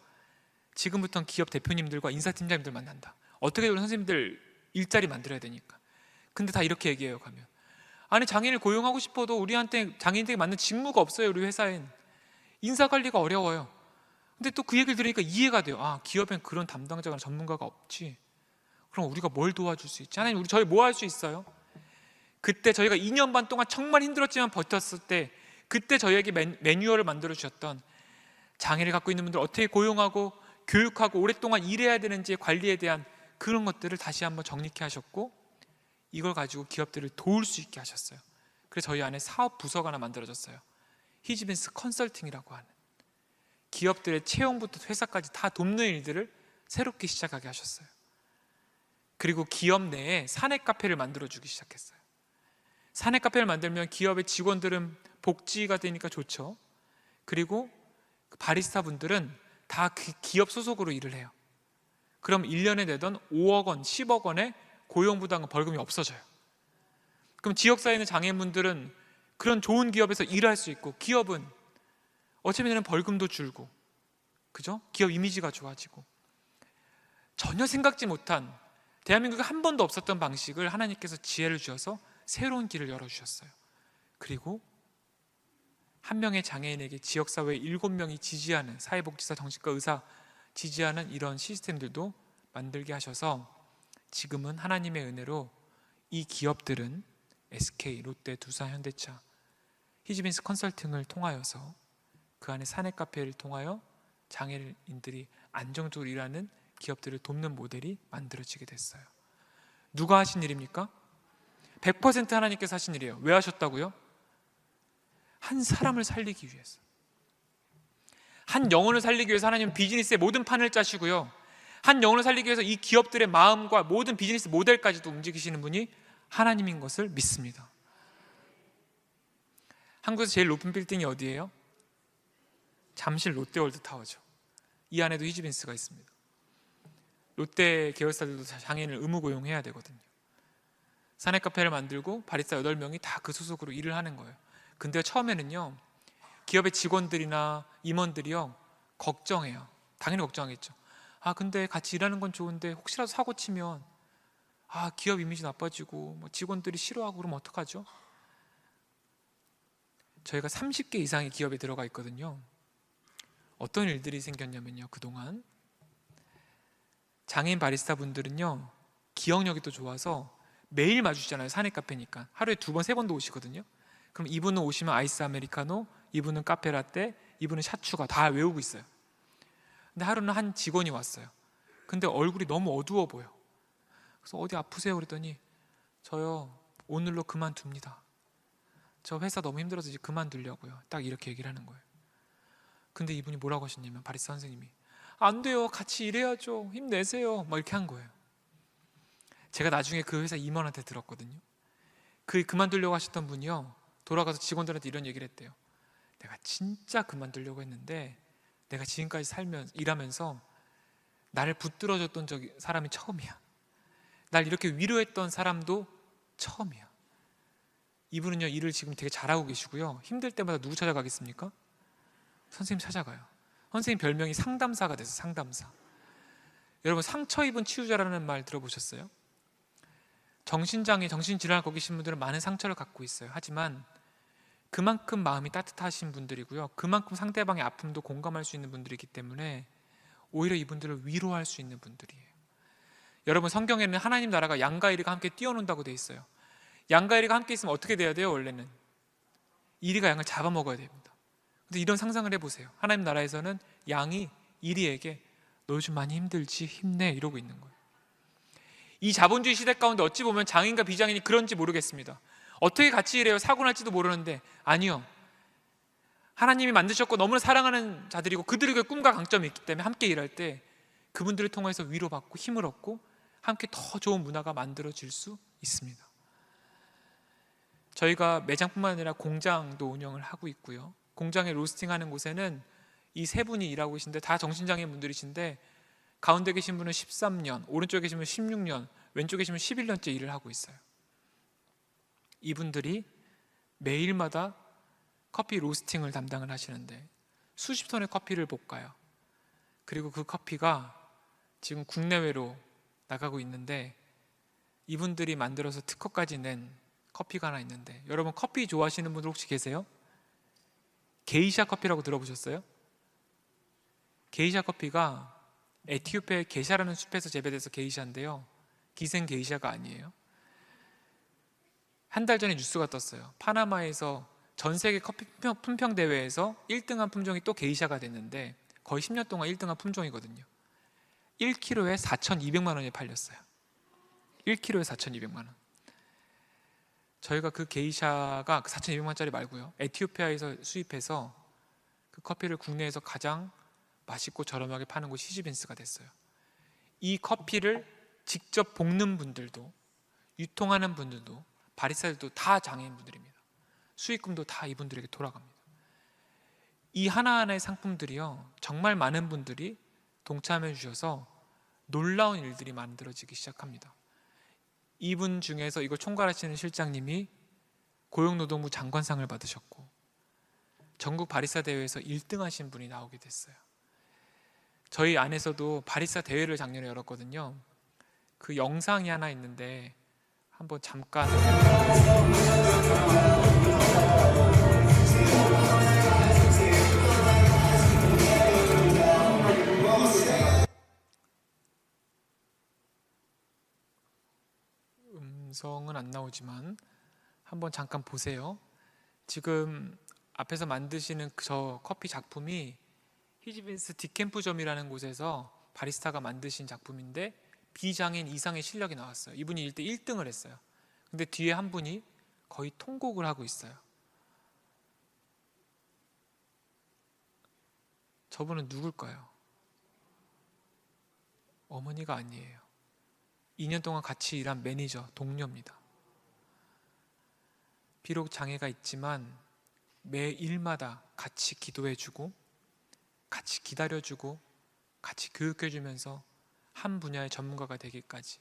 지금부터는 기업 대표님들과 인사팀장님들 만난다. 어떻게든 우리 선생님들 일자리 만들어야 되니까. 근데 다 이렇게 얘기해요. 가면 아니, 장애인을 고용하고 싶어도 우리한테 장애인들에게 맞는 직무가 없어요. 우리 회사엔 인사관리가 어려워요. 근데 또 그 얘기를 들으니까 이해가 돼요. 아, 기업엔 그런 담당자나 전문가가 없지. 그럼 우리가 뭘 도와줄 수 있지? 하나님, 저희 뭐 할 수 있어요? 그때 저희가 2년 반 동안 정말 힘들었지만 버텼을 때, 그때 저희에게 매뉴얼을 만들어 주셨던, 장애를 갖고 있는 분들 어떻게 고용하고 교육하고 오랫동안 일해야 되는지의 관리에 대한 그런 것들을 다시 한번 정립해 하셨고, 이걸 가지고 기업들을 도울 수 있게 하셨어요. 그래서 저희 안에 사업 부서가 하나 만들어졌어요. 히지빈스 컨설팅이라고 하는, 기업들의 채용부터 회사까지 다 돕는 일들을 새롭게 시작하게 하셨어요. 그리고 기업 내에 사내 카페를 만들어주기 시작했어요. 사내 카페를 만들면 기업의 직원들은 복지가 되니까 좋죠. 그리고 바리스타 분들은 다 그 기업 소속으로 일을 해요. 그럼 1년에 내던 5억 원, 10억 원의 고용부담금 벌금이 없어져요. 그럼 지역사회에 있는 장애인분들은 그런 좋은 기업에서 일할 수 있고, 기업은 어쩌면 벌금도 줄고, 그죠? 기업 이미지가 좋아지고, 전혀 생각지 못한, 대한민국에 한 번도 없었던 방식을 하나님께서 지혜를 주셔서 새로운 길을 열어주셨어요. 그리고 한 명의 장애인에게 지역사회 7명이 지지하는, 사회복지사, 정신과 의사 지지하는 이런 시스템들도 만들게 하셔서 지금은 하나님의 은혜로 이 기업들은 SK, 롯데, 두산, 현대차, 히즈빈스 컨설팅을 통하여서 그 안에 사내 카페를 통하여 장애인들이 안정적으로 일하는 기업들을 돕는 모델이 만들어지게 됐어요. 누가 하신 일입니까? 100% 하나님께서 하신 일이에요. 왜 하셨다고요? 한 사람을 살리기 위해서, 한 영혼을 살리기 위해서 하나님은 비즈니스의 모든 판을 짜시고요, 한 영혼을 살리기 위해서 이 기업들의 마음과 모든 비즈니스 모델까지도 움직이시는 분이 하나님인 것을 믿습니다. 한국에서 제일 높은 빌딩이 어디예요? 잠실 롯데월드타워죠. 이 안에도 히즈빈스가 있습니다. 롯데 계열사들도 장애인을 의무 고용해야 되거든요. 사내 카페를 만들고 바리스타 8명이 다 그 소속으로 일을 하는 거예요. 근데 처음에는요, 기업의 직원들이나 임원들이요 걱정해요. 당연히 걱정하겠죠. 근데 같이 일하는 건 좋은데 혹시라도 사고 치면 기업 이미지 나빠지고 직원들이 싫어하고 그러면 어떡하죠? 저희가 30개 이상의 기업에 들어가 있거든요. 어떤 일들이 생겼냐면요, 그동안 장애인 바리스타 분들은요 기억력이 또 좋아서 매일 마주치잖아요. 사내 카페니까 하루에 2번, 3번도 오시거든요. 그럼 이분은 오시면 아이스 아메리카노, 이분은 카페라떼, 이분은 샷추가 다 외우고 있어요. 근데 하루는 한 직원이 왔어요. 근데 얼굴이 너무 어두워 보여. 그래서 어디 아프세요? 그랬더니 저요 오늘로 그만둡니다. 저 회사 너무 힘들어서 이제 그만두려고요. 딱 이렇게 얘기를 하는 거예요. 근데 이분이 뭐라고 하셨냐면, 바리스타 선생님이 안 돼요, 같이 일해야죠, 힘내세요, 막 이렇게 한 거예요. 제가 나중에 그 회사 임원한테 들었거든요. 그만두려고 하셨던 분이요 돌아가서 직원들한테 이런 얘기를 했대요. 내가 진짜 그만두려고 했는데 내가 지금까지 일하면서 나를 붙들어줬던 사람이 처음이야. 날 이렇게 위로했던 사람도 처음이야. 이분은요 일을 지금 되게 잘하고 계시고요, 힘들 때마다 누구 찾아가겠습니까? 선생님 찾아가요. 선생님 별명이 상담사가 됐어요. 상담사. 여러분, 상처 입은 치유자라는 말 들어보셨어요? 정신장애, 정신질환을 갖고 계신 분들은 많은 상처를 갖고 있어요. 하지만 그만큼 마음이 따뜻하신 분들이고요, 그만큼 상대방의 아픔도 공감할 수 있는 분들이기 때문에 오히려 이분들을 위로할 수 있는 분들이에요. 여러분, 성경에는 하나님 나라가 양과 이리가 함께 뛰어논다고 돼 있어요. 양과 이리가 함께 있으면 어떻게 돼야 돼요? 원래는 이리가 양을 잡아먹어야 됩니다. 근데 이런 상상을 해보세요. 하나님 나라에서는 양이 이리에게 너 요즘 많이 힘들지? 힘내, 이러고 있는 거예요. 이 자본주의 시대 가운데 어찌 보면 장애인과 비장애인이 그런지 모르겠습니다. 어떻게 같이 일해요? 사고 날지도 모르는데. 아니요, 하나님이 만드셨고 너무나 사랑하는 자들이고 그들에게 꿈과 강점이 있기 때문에 함께 일할 때 그분들을 통해서 위로받고 힘을 얻고 함께 더 좋은 문화가 만들어질 수 있습니다. 저희가 매장뿐만 아니라 공장도 운영을 하고 있고요, 공장에 로스팅하는 곳에는 이 세 분이 일하고 계신데 다 정신장애인 분들이신데, 가운데 계신 분은 13년, 오른쪽에 계신 분은 16년, 왼쪽에 계신 분은 11년째 일을 하고 있어요. 이분들이 매일마다 커피 로스팅을 담당을 하시는데 수십 톤의 커피를 볶아요. 그리고 그 커피가 지금 국내외로 나가고 있는데, 이분들이 만들어서 특허까지 낸 커피가 하나 있는데, 여러분 커피 좋아하시는 분들 혹시 계세요? 게이샤 커피라고 들어보셨어요? 게이샤 커피가 에티오피아의 게샤라는 숲에서 재배돼서 게이샤인데요, 기생 게이샤가 아니에요. 한 달 전에 뉴스가 떴어요. 파나마에서 전 세계 커피 품평 대회에서 1등한 품종이 또 게이샤가 됐는데 거의 10년 동안 1등한 품종이거든요. 1kg에 4,200만 원에 팔렸어요. 1kg에 4,200만 원. 저희가 그 게이샤가 4,200만 원짜리 말고요, 에티오피아에서 수입해서 그 커피를 국내에서 가장 맛있고 저렴하게 파는 곳이 히즈빈스가 됐어요. 이 커피를 직접 볶는 분들도, 유통하는 분들도, 바리스타들도 다 장애인 분들입니다. 수익금도 다 이분들에게 돌아갑니다. 이 하나하나의 상품들이요 정말 많은 분들이 동참해 주셔서 놀라운 일들이 만들어지기 시작합니다. 이분 중에서 이걸 총괄하시는 실장님이 고용노동부 장관상을 받으셨고 전국 바리스타 대회에서 1등 하신 분이 나오게 됐어요. 저희 안에서도 바리스타 대회를 작년에 열었거든요. 그 영상이 하나 있는데 한번 잠깐 음성은 안 나오지만 한번 잠깐 보세요. 지금 앞에서 만드시는 저 커피 작품이 히지빈스 디캠프점이라는 곳에서 바리스타가 만드신 작품인데 비장인 이상의 실력이 나왔어요. 이분이 일대 1등을 했어요. 근데 뒤에 한 분이 거의 통곡을 하고 있어요. 저분은 누굴까요? 어머니가 아니에요. 2년 동안 같이 일한 매니저, 동료입니다. 비록 장애가 있지만 매 일마다 같이 기도해주고 같이 기다려주고 같이 교육해주면서 한 분야의 전문가가 되기까지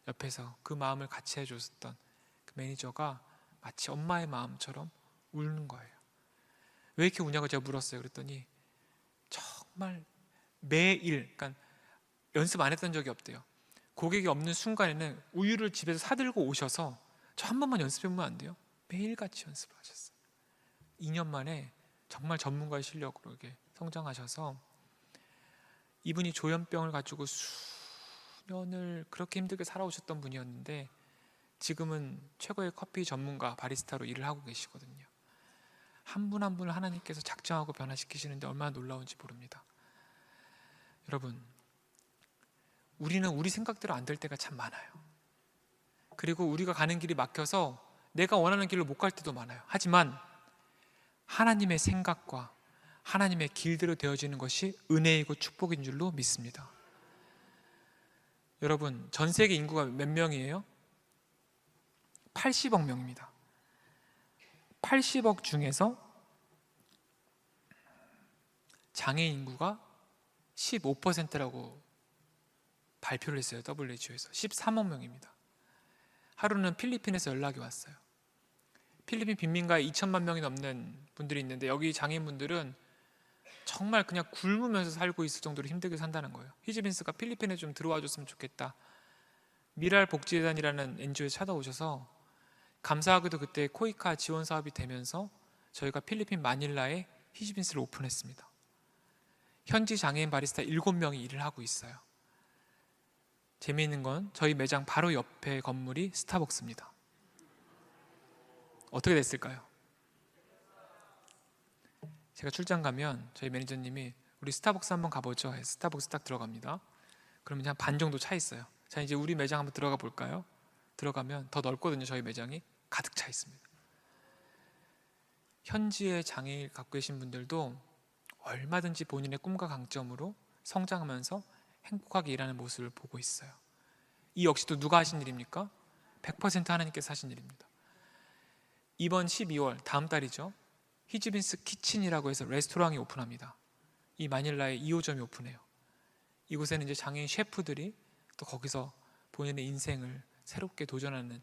옆에서 그 마음을 같이 해줬었던 그 매니저가 마치 엄마의 마음처럼 우는 거예요. 왜 이렇게 우냐고 제가 물었어요. 그랬더니 정말 매일, 그러니까 연습 안 했던 적이 없대요. 고객이 없는 순간에는 우유를 집에서 사들고 오셔서 저 한 번만 연습해보면 안 돼요? 매일같이 연습을 하셨어요. 2년 만에 정말 전문가의 실력으로 이렇게 성장하셔서 이분이 조현병을 가지고 수년을 그렇게 힘들게 살아오셨던 분이었는데 지금은 최고의 커피 전문가 바리스타로 일을 하고 계시거든요. 한 분 한 분을 하나님께서 작정하고 변화시키시는데 얼마나 놀라운지 모릅니다. 여러분, 우리는 우리 생각대로 안 될 때가 참 많아요. 그리고 우리가 가는 길이 막혀서 내가 원하는 길로 못 갈 때도 많아요. 하지만 하나님의 생각과 하나님의 길대로 되어지는 것이 은혜이고 축복인 줄로 믿습니다. 여러분, 전 세계 인구가 몇 명이에요? 80억 명입니다. 80억 중에서 장애인 인구가 15%라고 발표를 했어요. WHO에서 13억 명입니다. 하루는 필리핀에서 연락이 왔어요. 필리핀 빈민가에 2천만 명이 넘는 분들이 있는데 여기 장애인분들은 정말 그냥 굶으면서 살고 있을 정도로 힘들게 산다는 거예요. 히지빈스가 필리핀에 좀 들어와 줬으면 좋겠다. 미랄 복지재단이라는 NGO에 찾아오셔서 감사하게도 그때 코이카 지원 사업이 되면서 저희가 필리핀 마닐라에 히지빈스를 오픈했습니다. 현지 장애인 바리스타 7명이 일을 하고 있어요. 재미있는 건 저희 매장 바로 옆에 건물이 스타벅스입니다. 어떻게 됐을까요? 제가 출장 가면 저희 매니저님이 우리 스타벅스 한번 가보죠 해서 스타벅스 딱 들어갑니다. 그러면 한 반 정도 차 있어요. 자, 이제 우리 매장 한번 들어가 볼까요? 들어가면 더 넓거든요. 저희 매장이 가득 차 있습니다. 현지의 장애를 갖고 계신 분들도 얼마든지 본인의 꿈과 강점으로 성장하면서 행복하게 일하는 모습을 보고 있어요. 이 역시도 누가 하신 일입니까? 100% 하나님께서 하신 일입니다. 이번 12월 다음 달이죠. 히지빈스 키친이라고 해서 레스토랑이 오픈합니다. 이 마닐라에 2호점이 오픈해요. 이곳에는 이제 장애인 셰프들이 또 거기서 본인의 인생을 새롭게 도전하는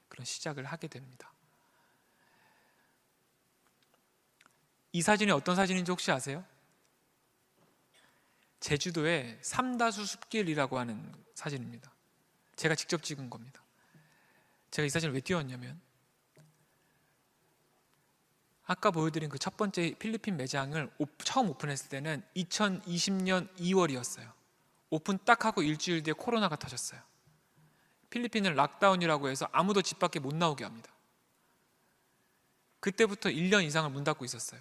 그런 시작을 하게 됩니다. 이 사진이 어떤 사진인지 혹시 아세요? 제주도의 삼다수 숲길이라고 하는 사진입니다. 제가 직접 찍은 겁니다. 제가 이 사진을 왜 띄웠냐면 아까 보여드린 그 첫 번째 필리핀 매장을 처음 오픈했을 때는 2020년 2월이었어요. 오픈 딱 하고 일주일 뒤에 코로나가 터졌어요. 필리핀은 락다운이라고 해서 아무도 집 밖에 못 나오게 합니다. 그때부터 1년 이상을 문 닫고 있었어요.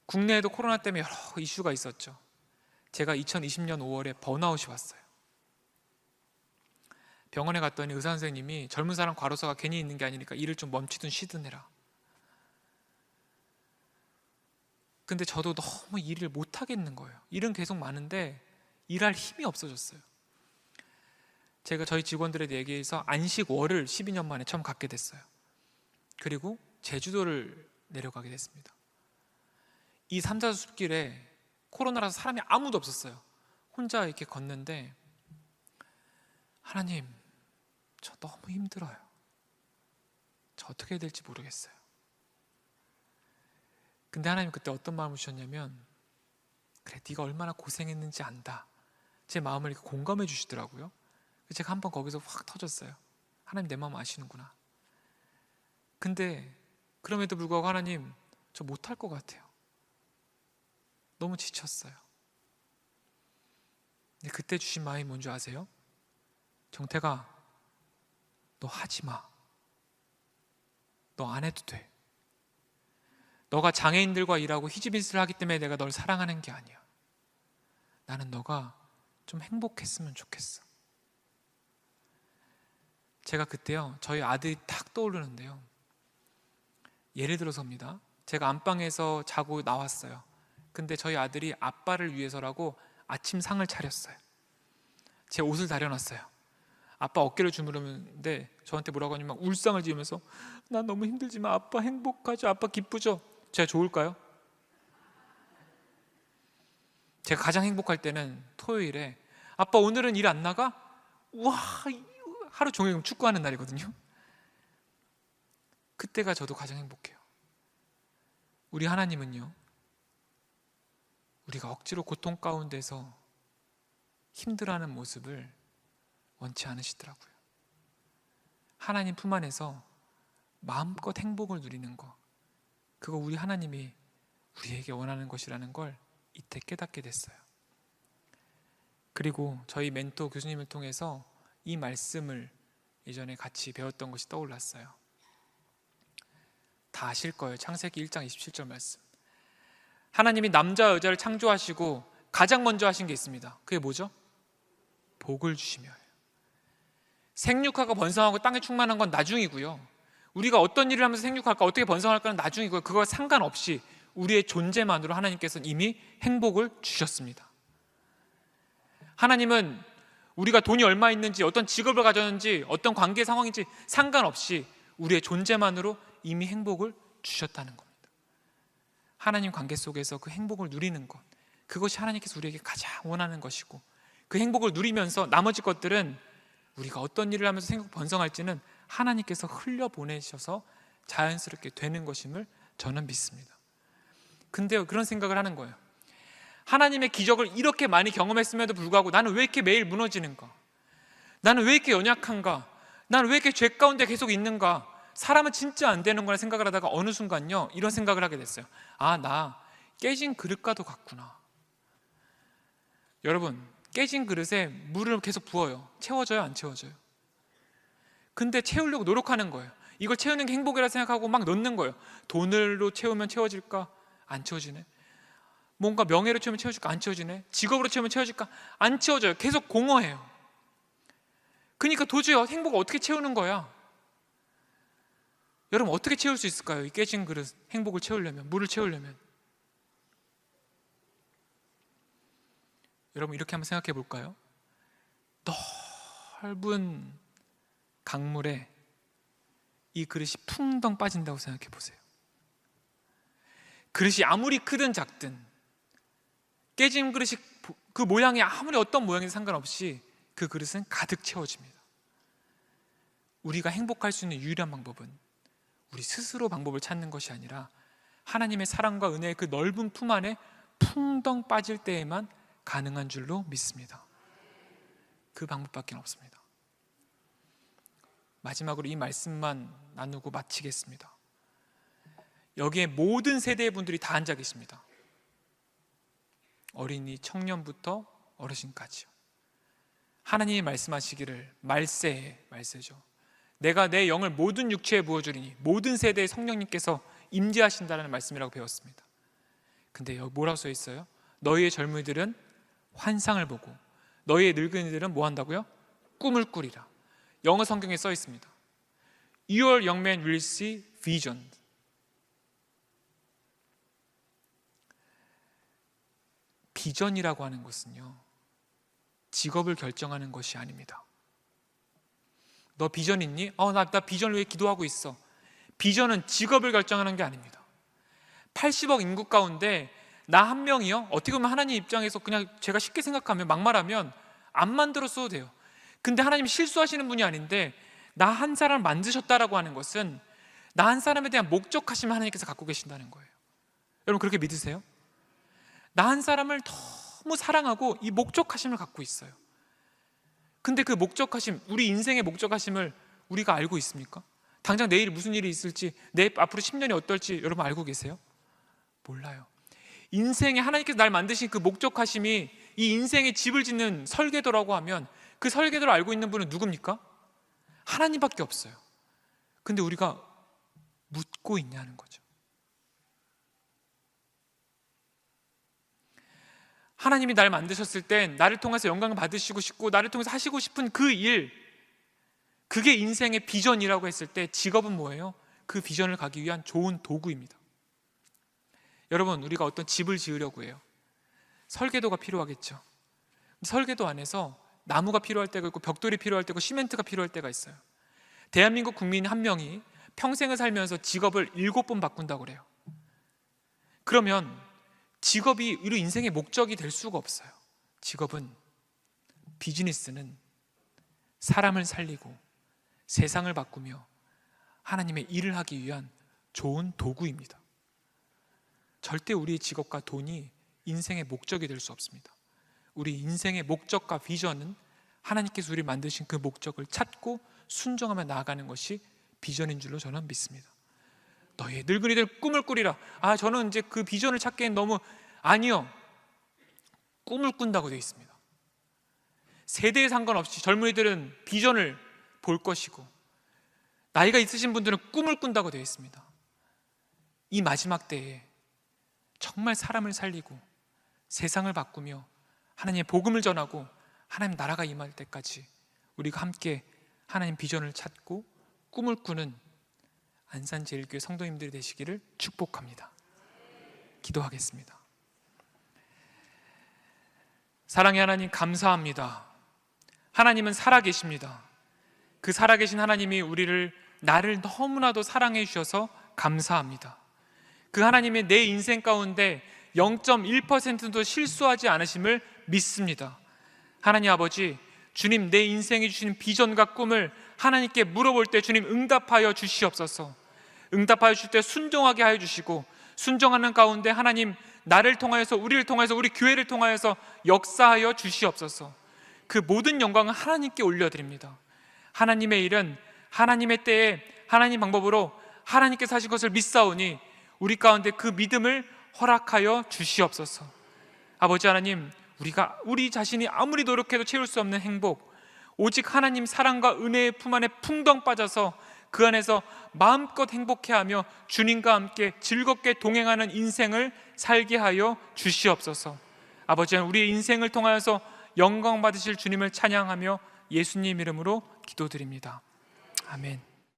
국내에도 코로나 때문에 여러 이슈가 있었죠. 제가 2020년 5월에 번아웃이 왔어요. 병원에 갔더니 의사 선생님이 젊은 사람 과로사가 괜히 있는 게 아니니까 일을 좀 멈추든 쉬든 해라. 근데 저도 너무 일을 못 하겠는 거예요. 일은 계속 많은데 일할 힘이 없어졌어요. 제가 저희 직원들에 얘기해서 안식월을 12년 만에 처음 갖게 됐어요. 그리고 제주도를 내려가게 됐습니다. 이 삼사수 숲길에 코로나라서 사람이 아무도 없었어요. 혼자 이렇게 걷는데 하나님, 저 너무 힘들어요. 저 어떻게 해야 될지 모르겠어요. 근데 하나님 그때 어떤 마음을 주셨냐면 그래, 네가 얼마나 고생했는지 안다. 제 마음을 이렇게 공감해 주시더라고요. 제가 한번 거기서 확 터졌어요. 하나님 내 마음 아시는구나. 근데 그럼에도 불구하고 하나님 저 못할 것 같아요. 너무 지쳤어요. 근데 그때 주신 마음이 뭔지 아세요? 정태가, 너 하지 마. 너 안 해도 돼. 너가 장애인들과 일하고 희지비스를 하기 때문에 내가 널 사랑하는 게 아니야. 나는 너가 좀 행복했으면 좋겠어. 제가 그때요, 저희 아들이 탁 떠오르는데요. 예를 들어서입니다. 제가 안방에서 자고 나왔어요. 근데 저희 아들이 아빠를 위해서라고 아침 상을 차렸어요. 제 옷을 다려놨어요. 아빠 어깨를 주무르는데 저한테 뭐라고 하냐면 울상을 지으면서 나 너무 힘들지만 아빠 행복하죠? 아빠 기쁘죠? 제가 좋을까요? 제가 가장 행복할 때는 토요일에 아빠 오늘은 일 안 나가? 와, 하루 종일 축구하는 날이거든요. 그때가 저도 가장 행복해요. 우리 하나님은요, 우리가 억지로 고통 가운데서 힘들어하는 모습을 원치 않으시더라고요. 하나님 품 안에서 마음껏 행복을 누리는 것, 그거 우리 하나님이 우리에게 원하는 것이라는 걸 이때 깨닫게 됐어요. 그리고 저희 멘토 교수님을 통해서 이 말씀을 예전에 같이 배웠던 것이 떠올랐어요. 다 아실 거예요. 창세기 1장 27절 말씀. 하나님이 남자와 여자를 창조하시고 가장 먼저 하신 게 있습니다. 그게 뭐죠? 복을 주시며요. 생육하고 번성하고 땅에 충만한 건 나중이고요. 우리가 어떤 일을 하면서 생육할까, 어떻게 번성할까는 나중이고요. 그거와 상관없이 우리의 존재만으로 하나님께서는 이미 행복을 주셨습니다. 하나님은 우리가 돈이 얼마 있는지, 어떤 직업을 가졌는지, 어떤 관계 상황인지 상관없이 우리의 존재만으로 이미 행복을 주셨다는 겁니다. 하나님 관계 속에서 그 행복을 누리는 것, 그것이 하나님께서 우리에게 가장 원하는 것이고, 그 행복을 누리면서 나머지 것들은 우리가 어떤 일을 하면서 생각 번성할지는 하나님께서 흘려보내셔서 자연스럽게 되는 것임을 저는 믿습니다. 근데요, 그런 생각을 하는 거예요. 하나님의 기적을 이렇게 많이 경험했음에도 불구하고 나는 왜 이렇게 매일 무너지는가? 나는 왜 이렇게 연약한가? 나는 왜 이렇게 죄 가운데 계속 있는가? 사람은 진짜 안 되는 거라 생각을 하다가 어느 순간요, 이런 생각을 하게 됐어요. 아, 나 깨진 그릇과도 같구나. 여러분, 깨진 그릇에 물을 계속 부어요. 채워져요, 안 채워져요? 근데 채우려고 노력하는 거예요. 이걸 채우는 게 행복이라 생각하고 막 넣는 거예요. 돈으로 채우면 채워질까? 안 채워지네. 뭔가 명예로 채우면 채워질까? 안 채워지네. 직업으로 채우면 채워질까? 안 채워져요. 계속 공허해요. 그러니까 도저히 행복을 어떻게 채우는 거야? 여러분, 어떻게 채울 수 있을까요? 이 깨진 그릇, 행복을 채우려면, 물을 채우려면. 여러분, 이렇게 한번 생각해 볼까요? 넓은 강물에 이 그릇이 풍덩 빠진다고 생각해 보세요. 그릇이 아무리 크든 작든, 깨진 그릇이 그 모양이 아무리 어떤 모양이든 상관없이 그 그릇은 가득 채워집니다. 우리가 행복할 수 있는 유일한 방법은 우리 스스로 방법을 찾는 것이 아니라 하나님의 사랑과 은혜의 그 넓은 품 안에 풍덩 빠질 때에만 가능한 줄로 믿습니다. 그 방법밖에 없습니다. 마지막으로 이 말씀만 나누고 마치겠습니다. 여기에 모든 세대의 분들이 다 앉아 계십니다. 어린이, 청년부터 어르신까지요. 하나님이 말씀하시기를 말세죠. 내가 내 영을 모든 육체에 부어주리니, 모든 세대의 성령님께서 임재하신다는 말씀이라고 배웠습니다. 근데 여기 뭐라고 써 있어요? 너희의 젊은이들은 환상을 보고 너희의 늙은이들은 뭐 한다고요? 꿈을 꾸리라. 영어 성경에 써 있습니다. Your young men will see vision. 비전이라고 하는 것은요, 직업을 결정하는 것이 아닙니다. 너 비전 있니? 나 비전을 위해 기도하고 있어. 비전은 직업을 결정하는 게 아닙니다. 80억 인구 가운데 나 한 명이요? 어떻게 보면 하나님 입장에서 그냥 제가 쉽게 생각하면, 막말하면 안 만들었어도 돼요. 근데 하나님이 실수하시는 분이 아닌데 나 한 사람을 만드셨다라고 하는 것은 나 한 사람에 대한 목적하심을 하나님께서 갖고 계신다는 거예요. 여러분, 그렇게 믿으세요? 나 한 사람을 너무 사랑하고 이 목적하심을 갖고 있어요. 근데 그 목적하심, 우리 인생의 목적하심을 우리가 알고 있습니까? 당장 내일 무슨 일이 있을지, 내 앞으로 10년이 어떨지 여러분 알고 계세요? 몰라요. 인생에 하나님께서 날 만드신 그 목적하심이 이 인생의 집을 짓는 설계도라고 하면 그 설계도를 알고 있는 분은 누굽니까? 하나님밖에 없어요. 근데 우리가 묻고 있냐는 거죠. 하나님이 날 만드셨을 땐 나를 통해서 영광을 받으시고 싶고 나를 통해서 하시고 싶은 그 일, 그게 인생의 비전이라고 했을 때 직업은 뭐예요? 그 비전을 가기 위한 좋은 도구입니다. 여러분, 우리가 어떤 집을 지으려고 해요. 설계도가 필요하겠죠. 설계도 안에서 나무가 필요할 때가 있고 벽돌이 필요할 때고 시멘트가 필요할 때가 있어요. 대한민국 국민 한 명이 평생을 살면서 직업을 7번 바꾼다고 그래요. 그러면 직업이 우리 인생의 목적이 될 수가 없어요. 직업은, 비즈니스는 사람을 살리고 세상을 바꾸며 하나님의 일을 하기 위한 좋은 도구입니다. 절대 우리의 직업과 돈이 인생의 목적이 될 수 없습니다. 우리 인생의 목적과 비전은 하나님께서 우리를 만드신 그 목적을 찾고 순종하며 나아가는 것이 비전인 줄로 저는 믿습니다. 너희 늙은이들 꿈을 꾸리라. 저는 이제 그 비전을 찾기엔 너무, 아니요, 꿈을 꾼다고 되어 있습니다. 세대에 상관없이 젊은이들은 비전을 볼 것이고 나이가 있으신 분들은 꿈을 꾼다고 되어 있습니다. 이 마지막 때에 정말 사람을 살리고 세상을 바꾸며 하나님의 복음을 전하고 하나님 나라가 임할 때까지 우리가 함께 하나님 비전을 찾고 꿈을 꾸는 안산제일교회 성도님들이 되시기를 축복합니다. 기도하겠습니다. 사랑의 하나님, 감사합니다. 하나님은 살아계십니다. 그 살아계신 하나님이 나를 너무나도 사랑해 주셔서 감사합니다. 그 하나님의 내 인생 가운데 0.1%도 실수하지 않으심을 믿습니다. 하나님 아버지, 주님, 내 인생에 주신 비전과 꿈을 하나님께 물어볼 때 주님 응답하여 주시옵소서. 응답하여 주실 때 순종하게 하여 주시고, 순종하는 가운데 하나님 나를 통하여서, 우리를 통하여서, 우리 교회를 통하여서 역사하여 주시옵소서. 그 모든 영광은 하나님께 올려드립니다. 하나님의 일은 하나님의 때에 하나님 방법으로 하나님께서 하신 것을 믿사오니 우리 가운데 그 믿음을 허락하여 주시옵소서. 아버지 하나님, 우리 자신이 아무리 노력해도 채울 수 없는 행복, 오직 하나님 사랑과 은혜의 품 안에 풍덩 빠져서 그 안에서 마음껏 행복해하며 주님과 함께 즐겁게 동행하는 인생을 살게 하여 주시옵소서. 아버지 하나님, 우리의 인생을 통하여서 영광 받으실 주님을 찬양하며 예수님 이름으로 기도드립니다. 아멘.